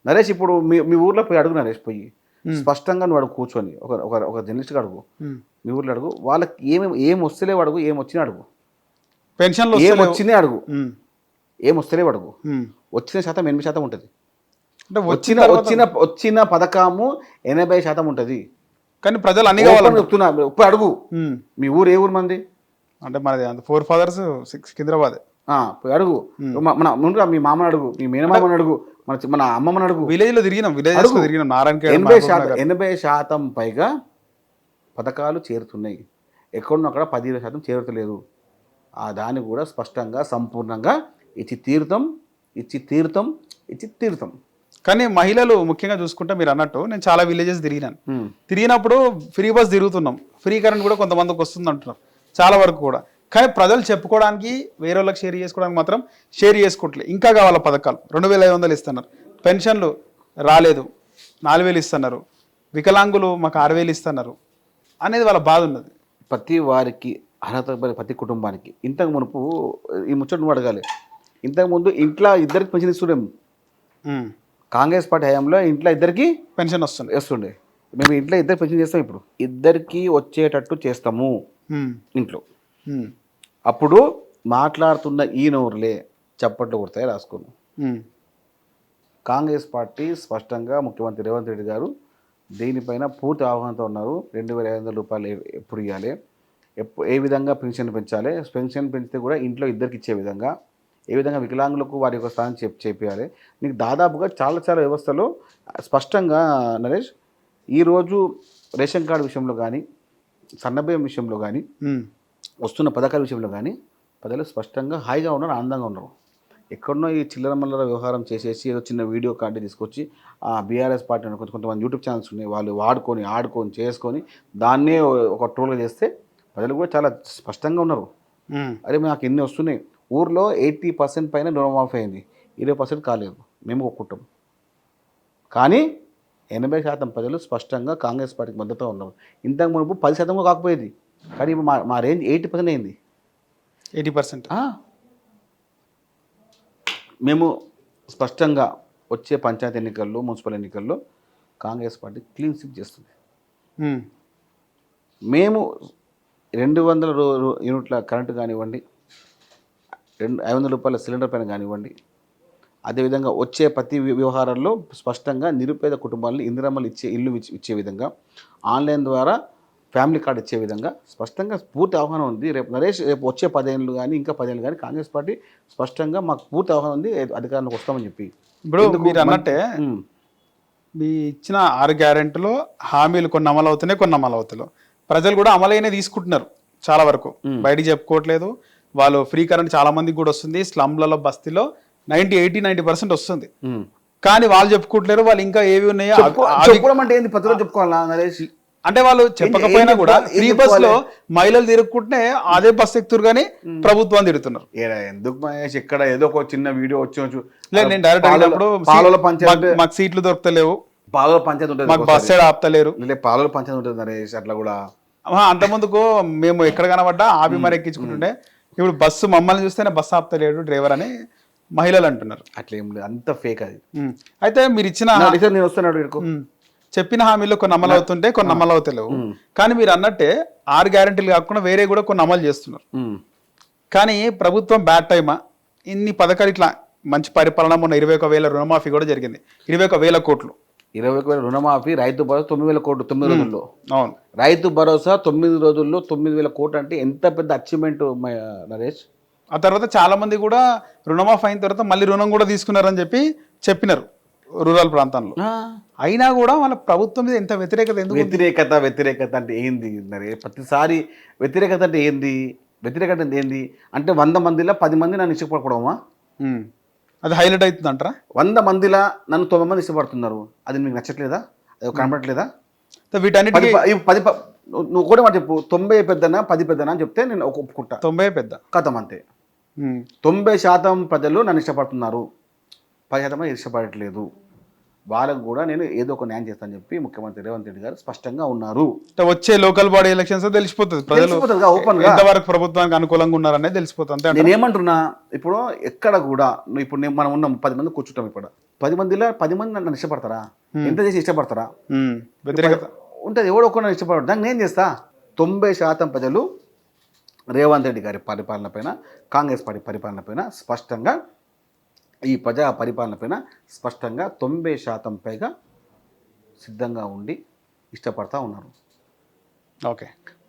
నరేష్ ఇప్పుడు మీ ఊర్లో పోయి అడుగు నరేష్, పోయి స్పష్టంగా నువ్వు అడుగు కూర్చొని ఒక జర్నలిస్ట్గా అడుగు, మీ ఊర్లో అడుగు, వాళ్ళకి ఏం వస్తలేవు అడుగు, ఏం వచ్చినా అడుగు, పెన్షన్లు ఏం వచ్చినాయి అడుగు, ఏం వస్తలేవు అడుగు. వచ్చిన శాతం 80% ఉంటుంది. వచ్చిన పథకము 80% ఉంటుంది. కానీ ప్రజలు అన్ని చెప్తున్నా, ఇప్పుడు అడుగు. మీ ఊరు ఏ ఊరు మంది? అంటే మనది 4 ఫాదర్స్ 6 సికింద్రాబాద్. పోయి అడుగు. ముందుగా మీ మామని అడుగు, మీ మేనమామని అడుగు, మన అమ్మమ్మని అడుగు. విలేజ్ లో తిరిగినాం 80% పైగా పథకాలు చేరుతున్నాయి. ఎక్కడున్నా అక్కడ 15% చేరుతలేదు. ఆ దాన్ని కూడా స్పష్టంగా సంపూర్ణంగా ఇచ్చి తీరుతాం. కానీ మహిళలు ముఖ్యంగా చూసుకుంటే మీరు అన్నట్టు నేను చాలా విలేజెస్ తిరిగినప్పుడు ఫ్రీ బస్ తిరుగుతున్నాం, ఫ్రీ కరెంట్ కూడా కొంతమందికి వస్తుంది అంటున్నారు చాలా వరకు కూడా. కానీ ప్రజలు చెప్పుకోవడానికి వేరే వాళ్ళకి షేర్ చేసుకోవడానికి మాత్రం షేర్ చేసుకోవట్లేదు. ఇంకా కావాల పథకాలు. 2500 ఇస్తున్నారు, పెన్షన్లు రాలేదు, 4000 ఇస్తున్నారు, వికలాంగులు మాకు 6000 ఇస్తున్నారు అనేది వాళ్ళ బాధ ఉన్నది. ప్రతి వారికి అర్హత ప్రతి కుటుంబానికి. ఇంతకు మునుపు ఈ ముచ్చట నువ్వు అడగాలి. ఇంతకుముందు ఇంట్లో ఇద్దరికి పెన్షన్ ఇస్తుండే. కాంగ్రెస్ పార్టీ హయాంలో ఇంట్లో ఇద్దరికి పెన్షన్ వస్తుండే. మేము ఇంట్లో ఇద్దరు పెన్షన్ చేస్తాం, ఇప్పుడు ఇద్దరికి వచ్చేటట్టు చేస్తాము ఇంట్లో. అప్పుడు మాట్లాడుతున్న ఈ నోరులే చప్పట్లు కొడతాయి రాసుకున్నాం. కాంగ్రెస్ పార్టీ స్పష్టంగా ముఖ్యమంత్రి రేవంత్ రెడ్డి గారు దీనిపైన పూర్తి అవగాహనతో ఉన్నారు. 2,500 రూపాయలు ఎప్పుడు ఇవ్వాలి, ఏ విధంగా పెన్షన్ పెంచాలి, పెన్షన్ పెంచితే కూడా ఇంట్లో ఇద్దరికి ఇచ్చే విధంగా, ఏ విధంగా వికలాంగులకు వారి యొక్క స్థానం చేపియాలి. నీకు దాదాపుగా చాలా చాలా వ్యవస్థలో స్పష్టంగా నరేష్, ఈరోజు రేషన్ కార్డు విషయంలో కానీ, సన్నబియ్యం విషయంలో కానీ, వస్తున్న పథకాల విషయంలో కానీ ప్రజలు స్పష్టంగా హాయిగా ఉన్నారు, ఆనందంగా ఉన్నారు. ఎక్కడనో ఈ చిల్లర మల్లర వ్యవహారం చేసేసి ఏదో చిన్న వీడియో కార్డు తీసుకొచ్చి బీఆర్ఎస్ పార్టీ కొంతమంది యూట్యూబ్ ఛానల్స్ ఉన్నాయి, వాళ్ళు ఆడుకొని చేసుకొని దాన్నే ఒక ట్రోల్గా చేస్తే ప్రజలు కూడా చాలా స్పష్టంగా ఉన్నారు. అరే మాకు ఎన్ని వస్తున్నాయి, ఊర్లో 80% పైన రుణమాఫీ అయింది, 20% కాలేదు, మేము ఒప్పుకుంటాం. కానీ 80% ప్రజలు స్పష్టంగా కాంగ్రెస్ పార్టీకి మద్దతుగా ఉన్నారు. ఇంతకు మునుపు 10% కూడా కాకపోయేది, కానీ ఇప్పుడు మా రేంజ్ 80% అయింది. 80%. మేము స్పష్టంగా వచ్చే పంచాయతీ ఎన్నికల్లో, మున్సిపల్ ఎన్నికల్లో కాంగ్రెస్ పార్టీ క్లీన్ స్వీప్ చేస్తుంది. మేము 200 యూనిట్ల కరెంటు కానివ్వండి, 500 రూపాయల సిలిండర్ పైన కానివ్వండి, అదేవిధంగా వచ్చే ప్రతి వ్యవహారాల్లో స్పష్టంగా నిరుపేద కుటుంబాలను ఇందిరమ్మలు ఇల్లు ఇచ్చే విధంగా, ఆన్లైన్ ద్వారా ఫ్యామిలీ కార్డు ఇచ్చే విధంగా స్పష్టంగా పూర్తి అవగాహన ఉంది. రేపు నరేష్, రేపు వచ్చే 10 ఏళ్ళు కానీ ఇంకా 10 ఏళ్ళు కానీ కాంగ్రెస్ పార్టీ స్పష్టంగా మాకు పూర్తి అవగాహన ఉంది, అధికారంలోకి వస్తామని చెప్పి. ఇప్పుడు మీరు అన్నట్టే మీ ఇచ్చిన 6 గ్యారెంటీలో హామీలు కొన్ని అమలు అవుతున్నాయి, కొన్ని అమలు అవుతలేవు. ప్రజలు కూడా అమలైనే తీసుకుంటున్నారు చాలా వరకు, బయటికి చెప్పుకోవట్లేదు. వాళ్ళు ఫ్రీ కరెంట్ చాలా మందికి కూడా వస్తుంది, స్లమ్లలో బస్తీలో 80-90% వస్తుంది. కానీ వాళ్ళు చెప్పుకుంటలేరు, వాళ్ళు ఇంకా ఏవి ఉన్నాయో అంటే ఏంది, ప్రతిరోజు చెప్పుకోవాలా నరేష్? అంటే వాళ్ళు చెప్పకపోయినా కూడా ఫ్రీ బస్ లో మహిళలు తిరుగుకుంటే అదే బస్ ఎక్కుతారు కానీ ప్రభుత్వాన్ని తిరుగుతున్నారు. ఎందుకు మహేష్, ఇక్కడ ఏదో ఒక చిన్న వీడియో వచ్చి లేదు, నేను డైరెక్ట్ అడిగినప్పుడు మాకు సీట్లు దొరకలేవు, పాలల పంచాయతీ ఉంటుంది, మాకు బస్ సైడ్ ఆపుతలేరు, పాలల పంచాయతీ ఉంటుంది నరేష్. అట్లా కూడా అంత ముందుకు మేము ఎక్కడ కనబడ్డా ఆపి మరి ఎక్కించుకుంటుండే, ఇప్పుడు బస్సు మమ్మల్ని చూస్తేనే బస్సు ఆపుతలేడు డ్రైవర్ అని మహిళలు అంటున్నారు. అట్లా ఏం లేదు, అంత ఫేక్ అది. అయితే మీరు ఇచ్చిన నేను వస్తున్నాడు చెప్పిన హామీలు కొన్ని అమలు అవుతుంటే కొన్ని అమలు అవుతలేవు. కానీ మీరు అన్నట్టే 6 గ్యారెంటీలు కాకుండా వేరే కూడా కొన్ని అమలు చేస్తున్నారు. కానీ ప్రభుత్వం బ్యాడ్ టైమా, ఇన్ని పథకాలు ఇట్లా మంచి పరిపాలన, మొన్న 21,000 రుణమాఫీ కూడా జరిగింది, 21,000 కోట్లు. 21,000 రుణమాఫీ, రైతు భరోసా 9,000 కోట్లు 9 రోజుల్లో. అవును, రైతు భరోసా 9 రోజుల్లో 9,000 కోట్లు అంటే ఎంత పెద్ద అచీవ్మెంట్ నరేష్. ఆ తర్వాత చాలా మంది కూడా రుణమాఫీ అయిన తర్వాత మళ్ళీ రుణం కూడా తీసుకున్నారని చెప్పినారు రూరల్ ప్రాంతాల్లో. అయినా కూడా వాళ్ళ ప్రభుత్వం మీద ఎంత వ్యతిరేకత, ఎందుకు వ్యతిరేకత అంటే ఏంది నరేష్? ప్రతిసారి వ్యతిరేకత అంటే ఏంది? వ్యతిరేకత అంటే ఏంది అంటే 100 మందిలో 10 మంది నన్ను ఇష్టపడకూడమా? అది హైలైట్ అవుతుంది అంటారా? 100 మందిలో నన్ను 9 మంది ఇష్టపడుతున్నారు, అది మీకు నచ్చట్లేదా? అది కనపడట్లేదా? వీటన్నిటి నువ్వు కూడా మాట చెప్పు, 90 పెద్దనా 10 పెద్దనా అని చెప్తే నేను ఒప్పుకుంటా. 90 పెద్ద కథం అంతే. 90% ప్రజలు నన్ను ఇష్టపడుతున్నారు, 10% ఇష్టపడట్లేదు. వాళ్ళకు కూడా నేను ఏదో ఒక న్యాయం చేస్తానని చెప్పి ముఖ్యమంత్రి రేవంత్ రెడ్డి గారు స్పష్టంగా ఉన్నారు. వచ్చే లోకల్ బాడీ ఎలక్షన్స్ తెలిసిపోతుంది, ప్రజలు ఎంతవరకు ప్రభుత్వానికి అనుకూలంగా ఉన్నారనేది తెలిసిపోతుంది. నేను ఏమంటున్నా, ఇప్పుడు ఎక్కడ కూడా ఇప్పుడు మనం ఉన్నాం 10 మంది కూర్చుంటాం, ఇప్పుడు 10 మందిలో 10 మంది నన్ను ఇష్టపడతారా? ఎంత చేసి ఇష్టపడతారా? వ్యతిరేకత ఉంటుంది, ఎవడో ఒక నన్ను ఇష్టపడరు. దానికి నేను చేస్తా. 90% ప్రజలు రేవంత్ రెడ్డి గారి పరిపాలన పైన, కాంగ్రెస్ పార్టీ పరిపాలన పైన స్పష్టంగా, ఈ ప్రజా పరిపాలన పైన స్పష్టంగా 90% పైగా సిద్ధంగా ఉండి ఇష్టపడతా ఉన్నారు. ఓకే,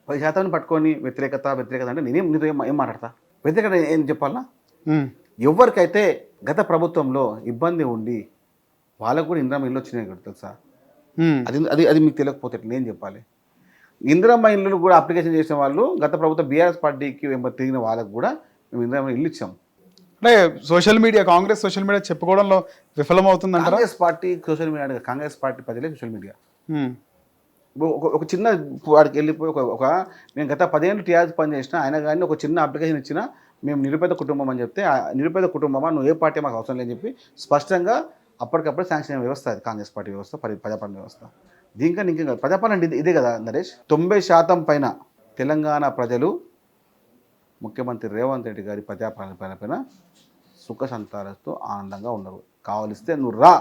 10% పట్టుకొని వ్యతిరేకత అంటే నేనేం నీతో ఏం మాట్లాడతా? వ్యతిరేకత ఏం చెప్పాలన్నా? ఎవరికైతే గత ప్రభుత్వంలో ఇబ్బంది ఉండి వాళ్ళకు కూడా ఇందిరమ్మ ఇల్లు వచ్చినాయి కదా తెలుసా? అది మీకు తెలియకపోతే నేను చెప్పాలి. ఇందిరమ్మ ఇల్లు కూడా అప్లికేషన్ చేసిన వాళ్ళు గత ప్రభుత్వం బీఆర్ఎస్ పార్టీకి తిరిగిన వాళ్ళకు కూడా మేము ఇందిరమ్మ ఇల్లు ఇచ్చాం. అంటే social media, Congress social media చెప్పుకోవడంలో విఫలమవుతుంది. Congress party social media, Congress party ప్రజలే సోషల్ మీడియా. ఒక చిన్న వాడికి వెళ్ళిపోయి మేము గత 10 ఏళ్ళు టీఆర్ఎస్ పని చేసినా ఆయన కానీ ఒక చిన్న అప్లికేషన్ ఇచ్చినా మేము నిరుపేద కుటుంబం అని చెప్తే, నిరుపేద కుటుంబమా నువ్వు ఏ పార్టీ మాకు అవసరం లేని చెప్పి స్పష్టంగా అప్పటికప్పుడు శాంక్షన్ వ్యవస్థ అది కాంగ్రెస్ పార్టీ వ్యవస్థ, ప్రజాపాలన వ్యవస్థ. దీనికన్నా ఇంకేం ప్రజాపాలన అంటే ఇదే కదా నరేష్. 90% పైన తెలంగాణ ప్రజలు ముఖ్యమంత్రి రేవంత్ రెడ్డి గారి ప్రజాపాలన పైన సుఖ సంతాలతో ఆనందంగా ఉన్నారు. కావలిస్తే నువ్వు రా,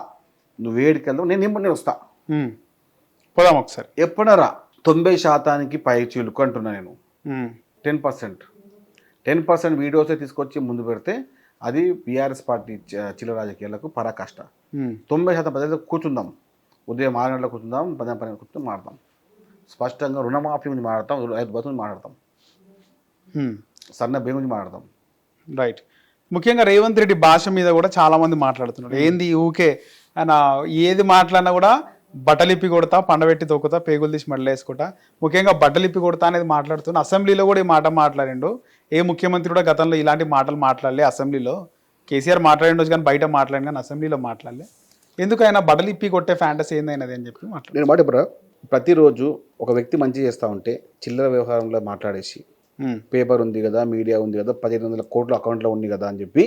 నువ్వు వేడికి వెళ్దావు, నేను వస్తా. పోదాం ఒకసారి. ఎప్పుడరా 90% పై చిలుకు అంటున్నా నేను. 10% వీడియోసే తీసుకొచ్చి ముందు పెడితే అది బీఆర్ఎస్ పార్టీ చిల్లర రాజకీయాలకు పరాకాష్ట. 90% ప్రజలతో కూర్చుందాం, ఉదయం 6 గంటలకు కూర్చుందాం, 12 కూర్చుందాం, మాట్లాడతాం. స్పష్టంగా రుణమాఫీ గురించి మాట్లాడతాం, రైతు బంధు గురించి మాట్లాడతాం, సన్న బియ్యం గురించి మాట్లాడతాం. రైట్. ముఖ్యంగా రేవంత్ రెడ్డి భాష మీద కూడా చాలా మంది మాట్లాడుతున్నారు. ఏంది ఊకే ఆయన ఏది మాట్లాడినా కూడా బట్టలిప్పి కొడతా, పండబెట్టి తొక్కుతా, పేగులు తీసి మెడలు వేసుకుంటా, ముఖ్యంగా బట్టలిప్పి కొడతా అనేది మాట్లాడుతున్నా. అసెంబ్లీలో కూడా ఈ మాట మాట్లాడిండు. ఏ ముఖ్యమంత్రి కూడా గతంలో ఇలాంటి మాటలు మాట్లాడలే. అసెంబ్లీలో కేసీఆర్ మాట్లాడిండొచ్చు కానీ బయట మాట్లాడి కానీ అసెంబ్లీలో మాట్లాడలే. ఎందుకు ఆయన బట్టలిప్పి కొట్టే ఫ్యాంటసీ ఏందైనది అని చెప్పి మాట్లాడు. నేను మాట ఇప్పుడు ప్రతిరోజు ఒక వ్యక్తి మంచి చేస్తూ ఉంటే చిల్లర వ్యవహారంలో మాట్లాడేసి పేపర్ ఉంది కదా, మీడియా ఉంది కదా, 1500 కోట్ల అకౌంట్లో ఉంది కదా అని చెప్పి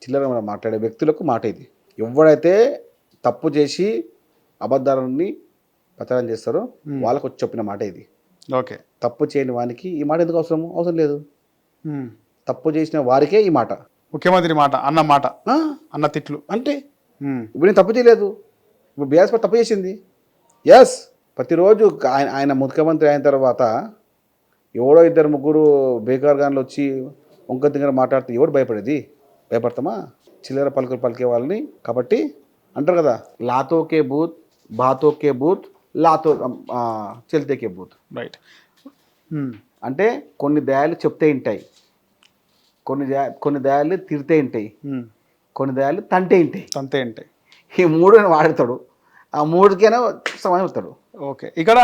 చిల్లర మాట్లాడే వ్యక్తులకు మాట ఇది. ఎవడైతే తప్పు చేసి అబద్ధాలని ప్రచారం చేస్తారో వాళ్ళకు వచ్చి చెప్పిన మాట ఇది. ఓకే. తప్పు చేయని వానికి ఈ మాట ఎందుకు అవసరం లేదు. తప్పు చేసిన వారికే ఈ మాట, ముఖ్యమంత్రి మాట అన్న తిట్లు అంటే ఇప్పుడు నేను తప్పు చేయలేదు. ఇప్పుడు బీఆర్ఎస్ పార్టీ తప్పు చేసింది. ఎస్, ప్రతిరోజు ఆయన ముఖ్యమంత్రి అయిన తర్వాత ఎవడో 2-3 బేకార్గాన్లు వచ్చి వంక దగ్గర మాట్లాడితే ఎవడు భయపడతామా? చిల్లర పలుకులు పలికే వాళ్ళని. కాబట్టి అంటారు కదా, లాతోకే బూత్, బాతోకే బూత్, చెల్తేకే బూత్. రైట్. అంటే కొన్ని దయాలు చెప్తే ఉంటాయి, కొన్ని దయాలు తిరితే ఉంటాయి, కొన్ని దయాలు తంతే ఉంటాయి. ఈ 3 వాడతాడు, ఆ 3కైనా సమానం అవుతాడు. ఓకే. ఇక్కడ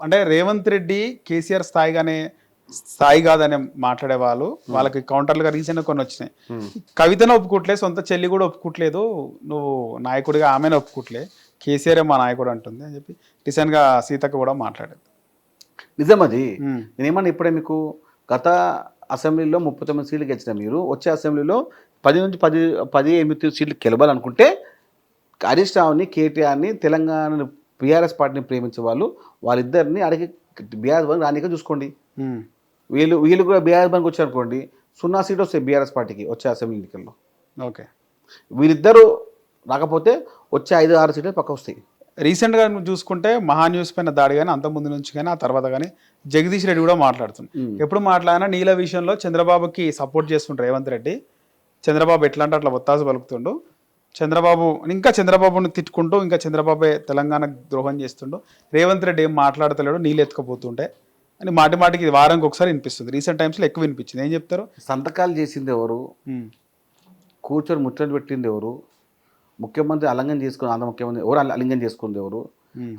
అంటే రేవంత్ రెడ్డి కేసీఆర్ స్థాయి కాదని మాట్లాడే వాళ్ళకి కౌంటర్లుగా రీసెంట్గా కొన్ని వచ్చినాయి. కవితను ఒప్పుకోవట్లేదు, సొంత చెల్లి కూడా ఒప్పుకోవట్లేదు, నువ్వు నాయకుడిగా ఆమెను ఒప్పుకోవట్లే, కేసీఆర్ మా నాయకుడు అంటుంది అని చెప్పి రీసెంట్గా సీతక్క కూడా మాట్లాడేది. నిజం అది. నేనేమన్నా ఇప్పుడే మీకు గత అసెంబ్లీలో 39 సీట్లు గెలిచిన మీరు వచ్చే అసెంబ్లీలో 10-8 సీట్లు గెలవాలనుకుంటే హరీష్ రావుని, కేటీఆర్ని, తెలంగాణ బీఆర్ఎస్ పార్టీని ప్రేమించే వాళ్ళిద్దరిని అడిగి బీఆర్ఎస్ బంక్ రానిక చూసుకోండి. వీళ్ళు కూడా బీఆర్ఎస్ బంక్ వచ్చారనుకోండి, 0 సీట్లు వస్తాయి బీఆర్ఎస్ పార్టీకి వచ్చే అసెంబ్లీ ఎన్నికల్లో. ఓకే. వీళ్ళిద్దరూ రాకపోతే వచ్చే 5-6 సీట్లు పక్క వస్తాయి. రీసెంట్గా నువ్వు చూసుకుంటే మహా న్యూస్ పైన దాడి కానీ అంత ముందు నుంచి కానీ ఆ తర్వాత కానీ జగదీష్ రెడ్డి కూడా మాట్లాడుతుంది. ఎప్పుడు మాట్లాడినా నీళ్ళ విషయంలో చంద్రబాబుకి సపోర్ట్ చేస్తుంటారు రేవంత్ రెడ్డి. చంద్రబాబు ఎట్లా అంటే అట్లా ఒత్తాసు పలుకుతుండు. చంద్రబాబుని తిట్టుకుంటూ ఇంకా చంద్రబాబే తెలంగాణ ద్రోహం చేస్తుండు. రేవంత్ రెడ్డి ఏం మాట్లాడతలేడు, నీళ్ళు ఎత్తుకపోతుంటే అని మాటికి ఇది వారానికి ఒకసారి వినిపిస్తుంది. రీసెంట్ టైమ్స్లో ఎక్కువ వినిపించింది. ఏం చెప్తారు? సంతకాలు చేసింది ఎవరు, కూర్చొని ముచ్చట్లు పెట్టింది ఎవరు, ముఖ్యమంత్రి ఆంధ్ర ముఖ్యమంత్రి ఎవరు అలింగం చేసుకుంది ఎవరు,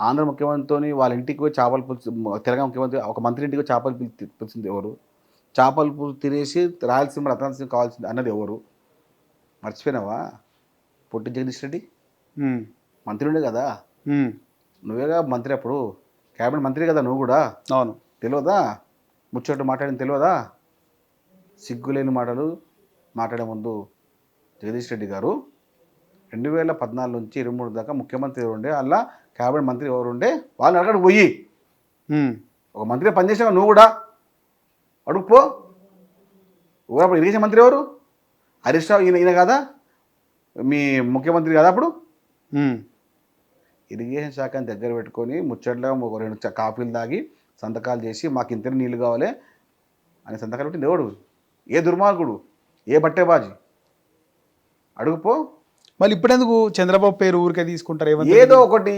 ఆంధ్ర ముఖ్యమంత్రితో వాళ్ళ ఇంటికి పోయి చేపల పులుసు, తెలంగాణ ముఖ్యమంత్రి ఒక మంత్రి ఇంటికి చేపల పిలిచింది ఎవరు, చేపల పులుసు తినేసి రాయలసీమ రతనాలసీమ కావాల్సింది అన్నది ఎవరు? మర్చిపోయినావా? పొట్టి జగదీష్ రెడ్డి మంత్రి ఉండే కదా, నువ్వేగా మంత్రి, అప్పుడు క్యాబినెట్ మంత్రి కదా నువ్వు కూడా. అవును. తెలియదా? ముచ్చట్లు మాట్లాడింది తెలియదా? సిగ్గులేని మాటలు మాట్లాడే ముందు జగదీష్ రెడ్డి గారు 2014 నుంచి 23 దాకా ముఖ్యమంత్రి ఎవరు ఉండే, అలా క్యాబినెట్ మంత్రి ఎవరు ఉండే, వాళ్ళని అక్కడికి పోయి ఒక మంత్రిగా పనిచేసావు నువ్వు కూడా అడుగుపో. అప్పుడు ఇరిగేషన్ మంత్రి ఎవరు? హరీష్ రావు. ఈయన కదా మీ ముఖ్యమంత్రి కదా అప్పుడు. ఇరిగేషన్ శాఖని దగ్గర పెట్టుకొని ముచ్చట్లో ఒక 2 కాఫీలు తాగి సంతకాలు చేసి మాకు ఇంత నీళ్ళు కావాలి అని సంతకాలు పెట్టింది ఎవడు? ఏ దుర్మార్గుడు, ఏ బట్టేబాజీ? అడుగుపో. మళ్ళీ ఇప్పుడెందుకు చంద్రబాబు పేరు ఊరికే తీసుకుంటారు? ఏదో ఒకటి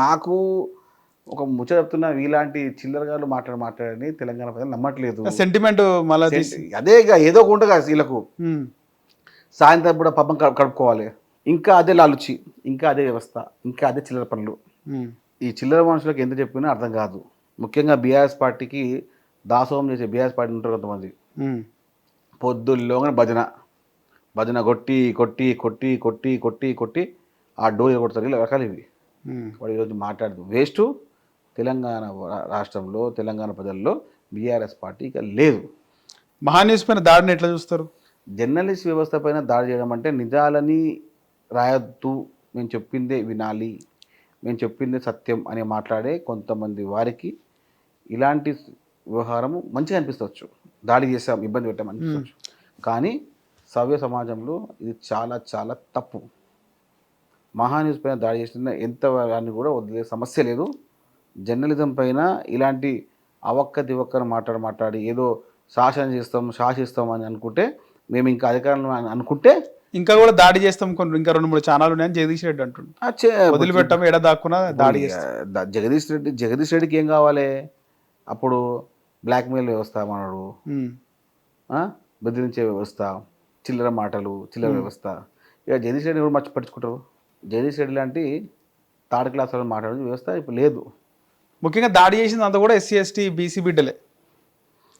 మాకు ఒక ముచ్చ చెప్తున్నా, ఇలాంటి చిల్లరగాళ్ళు మాట్లాడని తెలంగాణ ప్రజలు నమ్మట్లేదు. సెంటిమెంట్ మళ్ళీ అదే ఏదో ఒక ఉంటుంది వీళ్ళకు. సాయంత్రం కూడా పబ్బం కడుపుకోవాలి, ఇంకా అదే లాలుచి, ఇంకా అదే వ్యవస్థ, ఇంకా అదే చిల్లర పనులు. ఈ చిల్లర మనుషులకు ఎంత చెప్పినా అర్థం కాదు. ముఖ్యంగా బీఆర్ఎస్ పార్టీకి దాసోహం చేసే బీఆర్ఎస్ పార్టీ ఉంటారు కొంతమంది. పొద్దుల్లోనే భజన కొట్టి కొట్టి కొట్టి కొట్టి కొట్టి కొట్టి ఆ డోర్ కొడతారు. ఇలా రకాలు ఇవి. వాడు ఈరోజు మాట్లాడదు వేస్ట్. తెలంగాణ రాష్ట్రంలో, తెలంగాణ ప్రజల్లో బీఆర్ఎస్ పార్టీ ఇక లేదు. మహాన్యూస్ పైన దాడిని ఎట్లా చూస్తారు? జర్నలిస్ట్ వ్యవస్థ పైన దాడి చేయడం అంటే నిజాలని రాయొద్దు, మేము చెప్పిందే వినాలి, మేము చెప్పిందే సత్యం అని మాట్లాడే కొంతమంది వారికి ఇలాంటి వ్యవహారము మంచిగా అనిపిస్తవచ్చు. దాడి చేసాం, ఇబ్బంది పెట్టాం అనిపించవచ్చు. కానీ సవ్య సమాజంలో ఇది చాలా చాలా తప్పు. మహాన్యూస్ పైన దాడి చేసిన ఎంత అని కూడా వదిలే సమస్య లేదు. జర్నలిజం పైన ఇలాంటి అవక్క దివక్కను మాట్లాడి ఏదో శాసిస్తాం అని అనుకుంటే, మేము ఇంకా అధికారంలో అనుకుంటే ఇంకా కూడా దాడి చేస్తాం, కొన్ని ఇంకా 2-3 ఛానల్ ఉన్నాయని జగదీష్ రెడ్డి అంటుండు. వదిలిపెట్టాం, ఎడ దాక్కున్నా దాడి చేస్తాం. జగదీష్ రెడ్డికి ఏం కావాలి? అప్పుడు బ్లాక్మెయిల్ వ్యవస్థ మనడు, బెదిరించే వ్యవస్థ, చిల్లర మాటలు, చిల్లర వ్యవస్థ. ఇక జగదీష్ రెడ్డి కూడా పట్టించుకుంటారు. జగదీష్ రెడ్డి లాంటి థర్డ్ క్లాస్ వాళ్ళు మాట్లాడే వ్యవస్థ ఇప్పుడు లేదు. ముఖ్యంగా దాడి చేసింది అంతా కూడా ఎస్సీ ఎస్టీ బీసీ బిడ్డలే.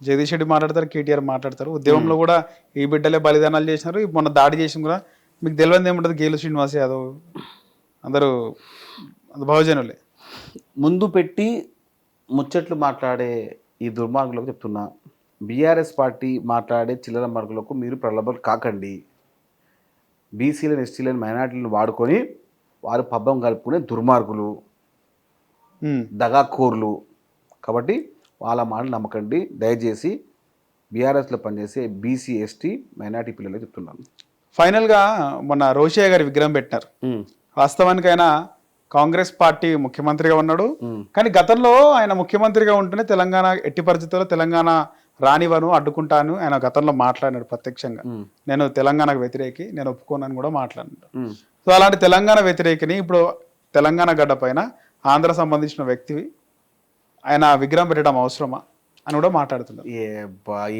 జగదీష్ రెడ్డి మాట్లాడతారు, కేటీఆర్ మాట్లాడతారు. ఉద్యమంలో కూడా ఈ బిడ్డలే బలిదానాలు చేసినారు. మొన్న దాడి చేసిన కూడా మీకు తెలియదు ఏముంటుంది, గేలు శ్రీనివాస్ యాదవ్ అందరూ బహుజనులే. ముందు పెట్టి ముచ్చట్లు మాట్లాడే ఈ దుర్మార్గులకు చెప్తున్నా, బీఆర్ఎస్ పార్టీ మాట్లాడే చిల్లర మార్గులకు మీరు ప్రలోభాలు కాకండి. బీసీలను, ఎస్టీలను, మైనార్టీలను వాడుకొని వారు పబ్బం కలుపుకునే దుర్మార్గులు, దగాకోర్లు. కాబట్టి వాళ్ళ మాటలు నమ్మకండి. దయచేసి బీఆర్ఎస్లో పనిచేసే బీసీ, ఎస్టీ, మైనార్టీ పిల్లలే చెప్తున్నాను. ఫైనల్గా మొన్న రోషయ్య గారి విగ్రహం పెట్టినారు. వాస్తవానికి ఆయన కాంగ్రెస్ పార్టీ ముఖ్యమంత్రిగా ఉన్నాడు. కానీ గతంలో ఆయన ముఖ్యమంత్రిగా ఉంటేనే తెలంగాణ ఎట్టి పరిస్థితుల్లో తెలంగాణ రానివను, అడ్డుకుంటాను ఆయన గతంలో మాట్లాడినాడు ప్రత్యక్షంగా. నేను తెలంగాణకు వ్యతిరేకి, నేను ఒప్పుకోనని కూడా మాట్లాడినాడు. సో అలాంటి తెలంగాణ వ్యతిరేకిని ఇప్పుడు తెలంగాణ గడ్డ పైన ఆంధ్ర సంబంధించిన వ్యక్తివి ఆయన విగ్రహం పెట్టడం అవసరమా అని కూడా మాట్లాడుతున్నారు.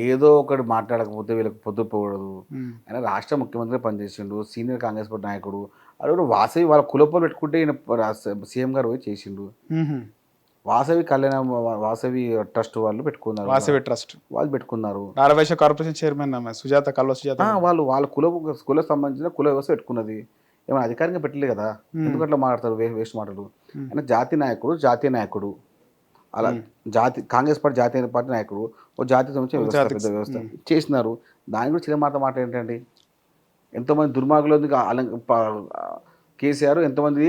ఏదో ఒకటి మాట్లాడకపోతే వీళ్ళకి పొద్దుపోకూడదు. ఆయన రాష్ట్ర ముఖ్యమంత్రిగా పనిచేసిండు, సీనియర్ కాంగ్రెస్ పార్టీ నాయకుడు. అది కూడా వాసవి వాళ్ళ కులపోలు పెట్టుకుంటే ఈయన సీఎం గారు పోయి చేసిండు. వాసవి ట్రస్ట్ వాళ్ళు పెట్టుకున్నారు, వాసవి ట్రస్ట్ వాళ్ళు పెట్టుకున్నారు. నారవేశ కార్పొరేషన్ చైర్మన్ సుజాత కల్వ సుజాత వాళ్ళ కుల సంబంధించిన కుల వ్యవస్థ పెట్టుకున్నది. ఏమైనా అధికారంగా పెట్టలేదు కదా, ఎందుకట్లా మాట్లాడతారు వేస్ట్ మాటలు. ఆయన జాతీయ నాయకుడు అలా కాంగ్రెస్ పార్టీ జాతీయ పార్టీ నాయకుడు, ఓ జాతీయ సంబంధించిన పెద్ద వ్యవస్థ చేసినారు. దాని కూడా చిన్న మాట ఏంటండి, ఎంతోమంది దుర్మార్గులు కేసీఆర్, ఎంతోమంది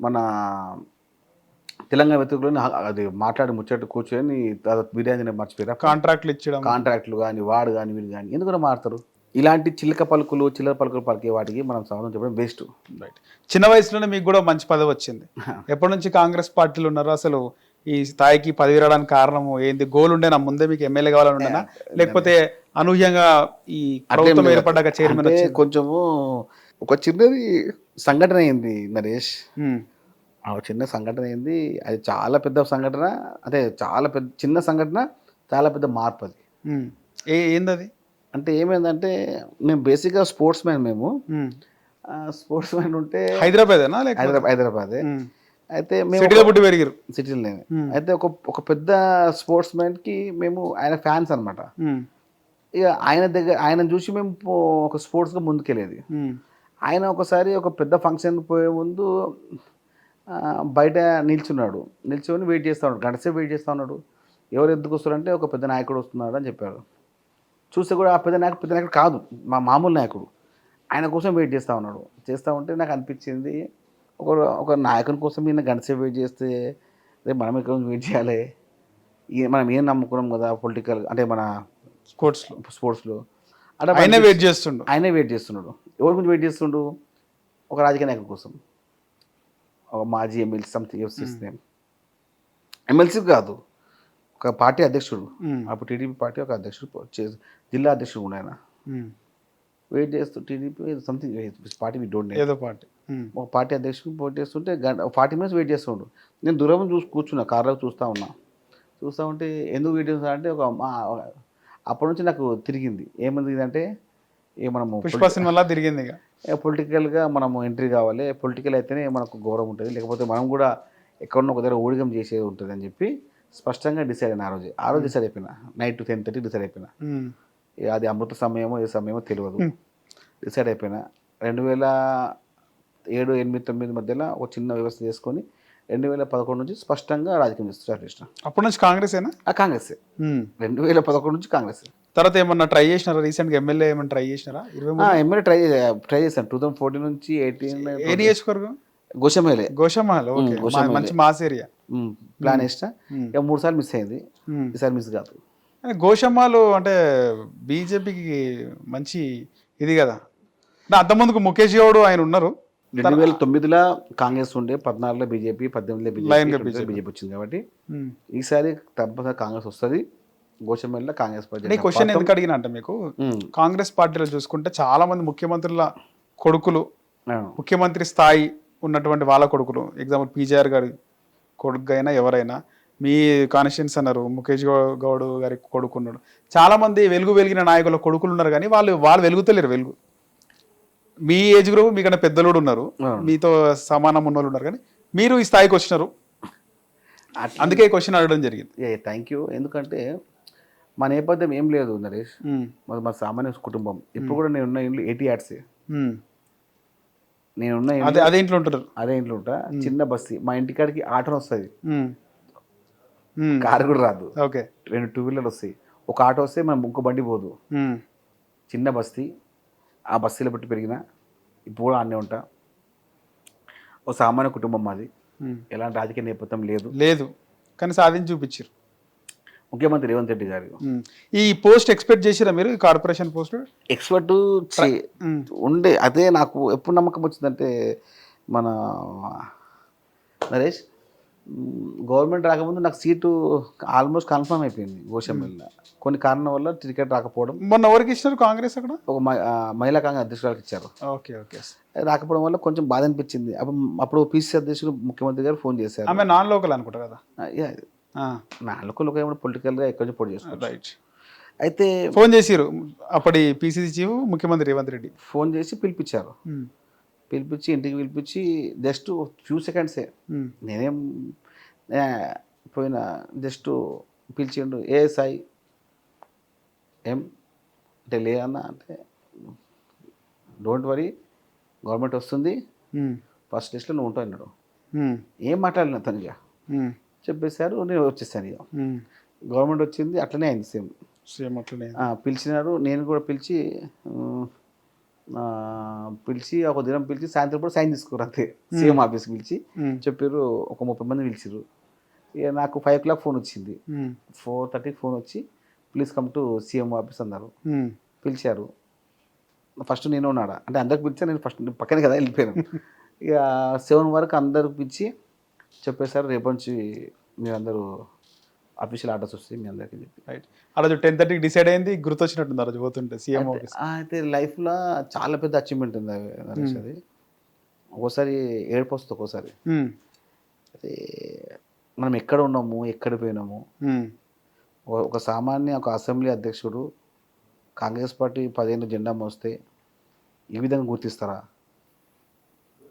మన తెలంగాణ వ్యతిరేకులను అది మాట్లాడి ముచ్చట్టు కూర్చొని బిర్యానీ మర్చిపోయారు. కాంట్రాక్ట్లు కానీ వాడు కానీ వీడు కానీ ఎందుకు మారుతారు? ఇలాంటి చిల్లర పలుకులు పలికే వాటికి మనం సమాధానం చెప్పడం బెస్ట్. రైట్. చిన్న వయసులోనే మీకు కూడా మంచి పదవి వచ్చింది. ఎప్పటి నుంచి కాంగ్రెస్ పార్టీలు ఉన్నారు? అసలు ఈ స్థాయికి పదవి రావడానికి కారణము ఏంది? గోల్ ఉండేనా ముందే మీకు ఎమ్మెల్యే కావాలని ఉండేనా, లేకపోతే అనూహ్యంగా ఈ ప్రభుత్వం ఏర్పడ్డాక చైర్మన్? కొంచెము ఒక చిన్నది సంఘటన అయింది నరేష్, చిన్న సంఘటన అయింది. అది చాలా పెద్ద సంఘటన, అదే చాలా పెద్ద చిన్న సంఘటన, చాలా పెద్ద మార్పు. అది ఏందది అంటే ఏమైందంటే, మేము బేసిక్గా స్పోర్ట్స్ మ్యాన్. మేము స్పోర్ట్స్ మ్యాన్ ఉంటే హైదరాబాదే. అయితే మేము సిటీలోనే. అయితే ఒక పెద్ద స్పోర్ట్స్ మ్యాన్కి మేము ఆయన ఫ్యాన్స్ అనమాట. ఇక ఆయన చూసి మేము ఒక స్పోర్ట్స్గా ముందుకెళ్ళేది. ఆయన ఒకసారి ఒక పెద్ద ఫంక్షన్ పోయే ముందు బయట నిల్చొని వెయిట్ చేస్తూ ఉన్నాడు, గంటసేపు వెయిట్ చేస్తూ ఉన్నాడు. ఎవరు ఎందుకు వస్తారంటే ఒక పెద్ద నాయకుడు వస్తున్నాడు అని చెప్పాడు. చూస్తే కూడా ఆ పెద్ద నాయకుడు కాదు, మామూలు నాయకుడు. ఆయన కోసం వెయిట్ చేస్తూ ఉన్నాడు. చేస్తూ ఉంటే నాకు అనిపించింది, ఒక నాయకుని కోసం ఈయన గంటసేపు వెయిట్ చేస్తే రేపు మనం ఎక్కడ వెయిట్ చేయాలి? మనం ఏం నమ్ముకున్నాం కదా పొలిటికల్ అంటే మన స్పోర్ట్స్లో అంటే ఆయనే వెయిట్ చేస్తున్నాడు. ఎవరి గురించి వెయిట్ చేస్తుండు? ఒక రాజకీయ నాయకుడి కోసం, ఒక మాజీ ఎమ్మెల్సీ సంథింగ్ ఎమ్మెల్సీ కాదు, ఒక పార్టీ అధ్యక్షుడు. అప్పుడు టీడీపీ పార్టీ ఒక అధ్యక్షుడు, జిల్లా అధ్యక్షుడు కూడా ఆయన వెయిట్ చేస్తూ టీడీపీ సంథింగ్ పార్టీ ఏదో పార్టీ ఒక పార్టీ అధ్యక్షుడు పోటీ చేస్తుంటే 40 minutes వెయిట్ చేస్తుండు. నేను దూరం కూర్చున్నా, కార్లో చూస్తూ ఉంటే ఎందుకు వెయిట్ చేస్తున్నా అంటే అప్పటి నుంచి నాకు తిరిగింది. ఏమంది అంటే మనము తిరిగింది, పొలిటికల్గా మనము ఎంట్రీ కావాలి, పొలిటికల్ అయితేనే మనకు గౌరవం ఉంటుంది, లేకపోతే మనం కూడా ఎక్కడన్నా ఒక దగ్గర ఊడిగం చేసేది ఉంటుంది అని చెప్పి స్పష్టంగా డిసైడ్ అయినా. ఆ రోజు డిసైడ్ అయిపోయినా, నైట్ 10:30 డిసైడ్ అయిపోయినా. అది అమృత సమయమో ఏ సమయమో తెలియదు. డిసైడ్ అయిపోయినా 2007, 2008, 2009 మధ్యలో ఒక చిన్న వ్యవస్థ చేసుకొని 2011 నుంచి స్పష్టంగా రాజకీయం స్టార్ట్ చేసిన. అప్పటి నుంచి కాంగ్రెస్ 2011 నుంచి కాంగ్రెస్. తర్వాత ఏమన్నా ట్రై చేసినారా? రీసెంట్గా ఎమ్మెల్యే ఏమన్నా ట్రై చేసినారా? ఎమ్మెల్యే ట్రై చేశాను 2014 నుంచి 2018. ఏ నియోజకవర్గం? గోషమహల్. మంచి మాస్ ఏరియా. ప్లాన్ చేసిన 3 సార్లు మిస్ అయింది, ఈసారి మిస్ కాదు. గోషమ్మాలు అంటే బీజేపీకి మంచి ఇది కదా. అంత ముందుకు ముఖేష్ గౌడ్ ఆయన ఉన్నారు, 2009లో కాంగ్రెస్ ఉండే, 14లో బీజేపీ, 18లో Line గా బీజేపీ వచ్చింది కాబట్టి ఉమ్. ఈసారి తప్పనిసరిగా కాంగ్రెస్ వస్తుంది. గోషమేళ్ళ కాంగ్రెస్ పార్టీ అంటే ఈ క్వశ్చన్ ఎందుకు అడిగిన అంటే మీకు కాంగ్రెస్ పార్టీలో చూసుకుంటే చాలా మంది ముఖ్యమంత్రుల కొడుకులు, ముఖ్యమంత్రి స్థాయి ఉన్నటువంటి వాళ్ళ కొడుకులు, ఎగ్జాంపుల్ పీజీఆర్ గారి కొడుకు అయినా ఎవరైనా, మీ కాన్స్టిట్యూన్స్ అన్నారు ముఖేష్ గౌడ్ గారి కొడుకు ఉన్నాడు, చాలా మంది వెలిగిన నాయకుల కొడుకులు ఉన్నారు, కానీ వాళ్ళు వెలుగుతలేరు వెలుగు. మీ ఏజ్ గ్రూప్ మీకన్నా పెద్దలు కూడా ఉన్నారు, మీతో సమానం ఉన్న వాళ్ళు ఉన్నారు, కానీ మీరు ఈ స్థాయికి వచ్చినారు. అందుకే క్వశ్చన్ అడగడం జరిగింది. Thank you. ఎందుకంటే మా నేపథ్యం ఏం లేదు నరేష్, మా సామాన్య కుటుంబం. ఇప్పుడు కూడా నేనున్న ఇల్లు 80 యార్డ్సే. నేనున్న అదే ఇంట్లో ఉంటారు, అదే ఇంట్లో ఉంటా. చిన్న బస్తీ. మా ఇంటికాడికి ఆటో వస్తుంది, కారు కూడా రాదు. ఓకే, 2 టూ వీలర్లు వస్తాయి. ఒక ఆటో వస్తే మనం ఇంకో బండి పోదు. చిన్న బస్తీ. ఆ బస్తీలో పెట్టి పెరిగిన, ఇప్పుడు కూడా ఆడనే ఉంటా. ఓ సామాన్య కుటుంబం మాది. ఎలాంటి రాజకీయ నేపథ్యం లేదు, కానీ సాధించి చూపించారు ముఖ్యమంత్రి రేవంత్ రెడ్డి గారు. ఈ పోస్ట్ ఎక్స్పెక్ట్ చేసిరా మీరు? ఈ కార్పొరేషన్ పోస్ట్ ఎక్స్పర్ట్ ఉండే. అదే నాకు ఎప్పుడు నమ్మకం వచ్చిందంటే, మన నరేష్ గవర్నమెంట్ రాకముందు నాకు సీటు ఆల్మోస్ట్ కన్ఫర్మ్ అయిపోయింది గోషంలో. కొన్ని కారణం వల్ల టికెట్ రాకపోవడం. మొన్న ఎవరికి ఇచ్చారు కాంగ్రెస్? అక్కడ ఒక మహిళా కాంగ్రెస్ అధ్యక్షురాలకు ఇచ్చారు. Okay okay. రాకపోవడం వల్ల కొంచెం బాధ అనిపించింది. అప్పుడు పిసిసి అధ్యక్షుడు ముఖ్యమంత్రి గారు ఫోన్ చేశారు. ఆమె నాన్ లోకల్ అనుకుంటా కదా? నాలుగు ఏమైనా పొలిటికల్గా ఎక్కడి నుంచి పోటీ చేసుకోవచ్చు. రైట్. అయితే ఫోన్ చేసిరు అప్పటి పిసిసి చీఫ్ ముఖ్యమంత్రి రేవంత్ రెడ్డి. ఫోన్ చేసి పిలిపించారు. పిలిపించి ఇంటికి పిలిపించి జస్ట్ ఫ్యూ సెకండ్సే, నేనేం పోయిన, జస్ట్ పిలిచిండు. ఏ సాయి ఏం అంటే లే అన్న అంటే, డోంట్ వరీ గవర్నమెంట్ వస్తుంది, ఫస్ట్ లిస్ట్లో నువ్వు ఉంటావు అన్నాడు. ఏం మాట్లాడిన తనగా చెప్పేశారు. నేను వచ్చేసాను. ఇక గవర్నమెంట్ వచ్చింది, అట్లనే అయింది. సేమ్ అట్లనే పిలిచినారు. నేను కూడా పిలిచి ఒక దినం పిలిచి సాయంత్రం కూడా సైన్ తీసుకోరు అంతే. సీఎం ఆఫీస్కి పిలిచి చెప్పారు. ఒక 30 మంది పిలిచారు. ఇక నాకు 5 o'clock ఫోన్ వచ్చింది. 4:30 ఫోన్ వచ్చి please come to CM office అన్నారు. పిలిచారు. ఫస్ట్ నేను ఉన్నాడా అంటే అందరికి పిలిచా, నేను ఫస్ట్ పక్కనే కదా వెళ్ళిపోయాను. ఇక 7 వరకు అందరికి పిలిచి చెప్పేశారు, రేపు నుంచి మీరందరూ అఫీషియల్ ఆర్డర్స్ వస్తాయి మీ అందరికీ చెప్పి. రైట్. ఆ రోజు 10:30కి డిసైడ్ అయింది, గుర్తొచ్చినట్టుంది ఆ రోజు పోతుంటే సీఎం ఆఫీస్. అయితే లైఫ్లో చాలా పెద్ద అచీవ్మెంట్ ఉంది నరేష్. అది ఒక్కోసారి ఏడుపు వస్తుంది, ఒక్కోసారి అది మనం ఎక్కడ ఉన్నాము, ఎక్కడ పోయినాము. ఒక సామాన్య ఒక అసెంబ్లీ అధ్యక్షుడు కాంగ్రెస్ పార్టీ 10 ఏళ్ళ జెండా మోస్తే ఈ విధంగా గుర్తిస్తారా?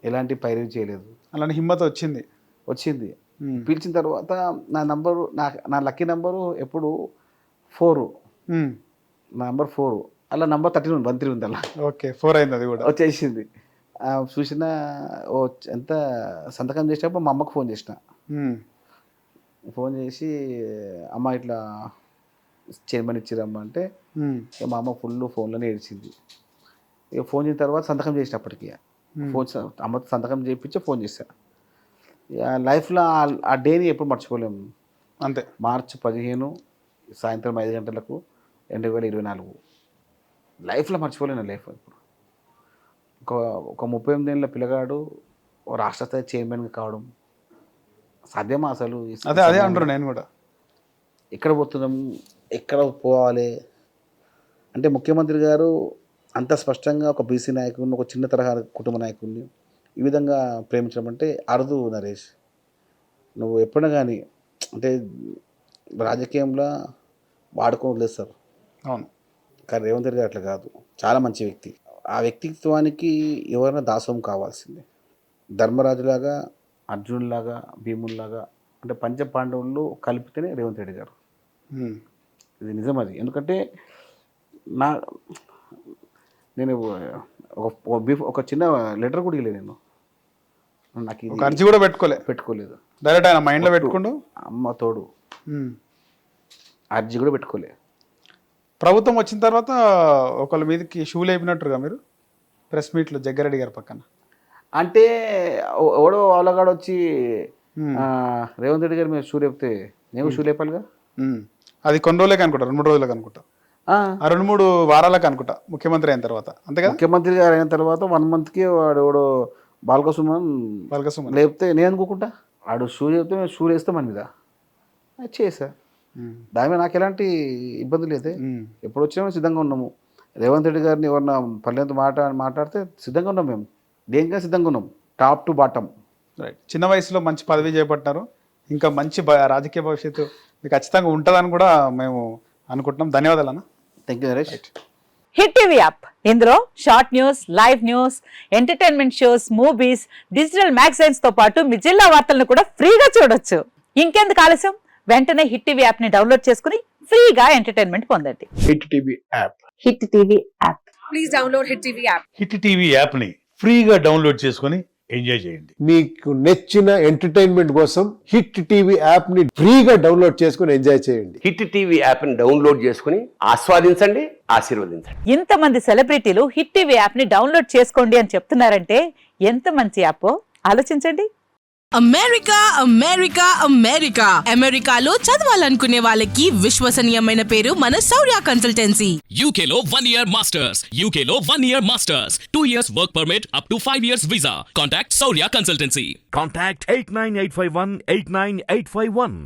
ఎలాంటి పైరవి చేయలేదు, అలాంటి హిమ్మత్ వచ్చింది. పిలిచిన తర్వాత నా నంబరు, నా లక్కీ నంబరు ఎప్పుడు 4, నా నంబర్ 4. అలా నంబర్ 13 ఉంది అలా. ఓకే, 4 అయింది, అది కూడా వచ్చేసింది. చూసిన ఎంత సంతకం చేసినప్పుడు మా అమ్మకు ఫోన్ చేసిన. ఫోన్ చేసి అమ్మ ఇట్లా చైర్మన్ ఇచ్చిరమ్మ అంటే, మా అమ్మ ఫుల్ ఫోన్లోనే ఏడ్చింది. ఇక ఫోన్ చేసిన తర్వాత సంతకం చేసినప్పటికీ ఫోన్ అమ్మతో సంతకం చేయించి ఫోన్ చేశా. లైఫ్లో ఆ డేని ఎప్పుడు మర్చిపోలేము. అంతే. మార్చి 15 సాయంత్రం 5 గంటలకు 2024 లైఫ్లో మర్చిపోలేను. లైఫ్ ఇప్పుడు ఒక 38 ఏళ్ళ పిల్లగాడు రాష్ట్ర స్థాయి చైర్మన్గా కావడం సాధ్యమా అసలు? అదే అంటారు. నేను కూడా ఎక్కడ పోతున్నాం, ఎక్కడ పోవాలి అంటే, ముఖ్యమంత్రి గారు అంత స్పష్టంగా ఒక బీసీ నాయకుడిని, ఒక చిన్న తరహా కుటుంబ నాయకుడిని ఈ విధంగా ప్రేమించడం అంటే అరుదు నరేష్. నువ్వు ఎప్పుడైనా కానీ అంటే రాజకీయంలో వాడుకొని వదిలేస్తారు. అవును. కానీ రేవంత్ రెడ్డి గారు అట్లా కాదు, చాలా మంచి వ్యక్తి. ఆ వ్యక్తిత్వానికి ఎవరైనా దాసోహం కావాల్సిందే. ధర్మరాజులాగా, అర్జునులాగా, భీముల్లాగా అంటే పంచ పాండవులు కలిపితేనే రేవంత్ రెడ్డి గారు. ఇది నిజం. అది ఎందుకంటే నేను ఒక చిన్న లెటర్ కూడా ఇవ్వలేదు. నేను నాకు అర్జీ కూడా పెట్టుకోలేదు. డైరెక్ట్ ఆయన మైండ్లో పెట్టుకుంటూ అమ్మ తోడు అర్జీ కూడా పెట్టుకోలేదు. ప్రభుత్వం వచ్చిన తర్వాత ఒకళ్ళ మీదకి షూలు అయిపోయినట్టుగా మీరు ప్రెస్ మీట్లో జగ్గారెడ్డి గారి పక్కన అంటే ఎవడో వాళ్ళగాడు వచ్చి రేవంత్ రెడ్డి గారు మీరు షూ లేపితే నేను షూ లేపాలిగా. అది కొన్ని రోజులకి అనుకుంటా, 2-3 రోజులకు అనుకుంటా, 2-3 వారాలకు అనుకుంటా ముఖ్యమంత్రి అయిన తర్వాత. అంతేగా? ముఖ్యమంత్రి గారు అయిన తర్వాత 1 monthకి వాడు ఎవడో బాలకసుమన్ పలకసుమన్. లేకపోతే నేను అనుకోకుండా ఆడు షూ చెప్తే మేము షూ వేస్తాం మన మీద అది చేసా. దాని మీద నాకు ఎలాంటి ఇబ్బంది లేదే. ఎప్పుడు వచ్చినా మేము సిద్ధంగా ఉన్నాము. రేవంత్ రెడ్డి గారిని ఎవరన్నా పల్లెంతో మాట్లాడితే సిద్ధంగా ఉన్నాం. మేము దేనికైనా సిద్ధంగా ఉన్నాం, టాప్ టు బాటమ్. రైట్. చిన్న వయసులో మంచి పదవి చేపట్టినారు, ఇంకా మంచి రాజకీయ భవిష్యత్తు మీకు ఖచ్చితంగా ఉంటుందని కూడా మేము అనుకుంటున్నాం. ధన్యవాదాలు అన్న. Thank you Naresh. Hit TV app ఇందులో short news, live news, entertainment shows, movies, digital magazines తో పాటు మీ జిల్లా వార్తలను కూడా ఫ్రీగా చూడొచ్చు. ఇంకెందుకు ఆలస్యం, వెంటనే హిట్ టీవీ యాప్ ని డౌన్లోడ్ చేసుకుని ఫ్రీగా ఎంటర్టైన్మెంట్ పొందండి. Hit TV app. Hit TV app. Please download hit TV app. Hit TV యాప్ని ఫ్రీగా డౌన్లోడ్ చేసుకొని ఎంజాయ్ చేయండి. మీకు నచ్చిన ఎంటర్టైన్మెంట్ కోసం హిట్ టీవీ యాప్ ని ఫ్రీగా డౌన్లోడ్ చేసుకుని ఎంజాయ్ చేయండి. హిట్ టీవీ యాప్ని డౌన్లోడ్ చేసుకుని ఆస్వాదించండి, ఆశీర్వదించండి. ఇంతమంది సెలబ్రిటీలు హిట్ టీవీ యాప్ ని డౌన్లోడ్ చేసుకోండి అని చెప్తున్నారంటే ఎంత మంచి యాప్ ఆలోచించండి. అమెరికా అమెరికా అమెరికా అమెరికాలో చదవాలనుకునే వాళ్ళకి విశ్వసనీయమైన పేరు మన శౌర్య consultancy. UK Law 1 Year Masters. UK Law 1 Year Masters. 2 years work permit up to 5 years visa. Contact Saurya Consultancy. Contact 89851 89851.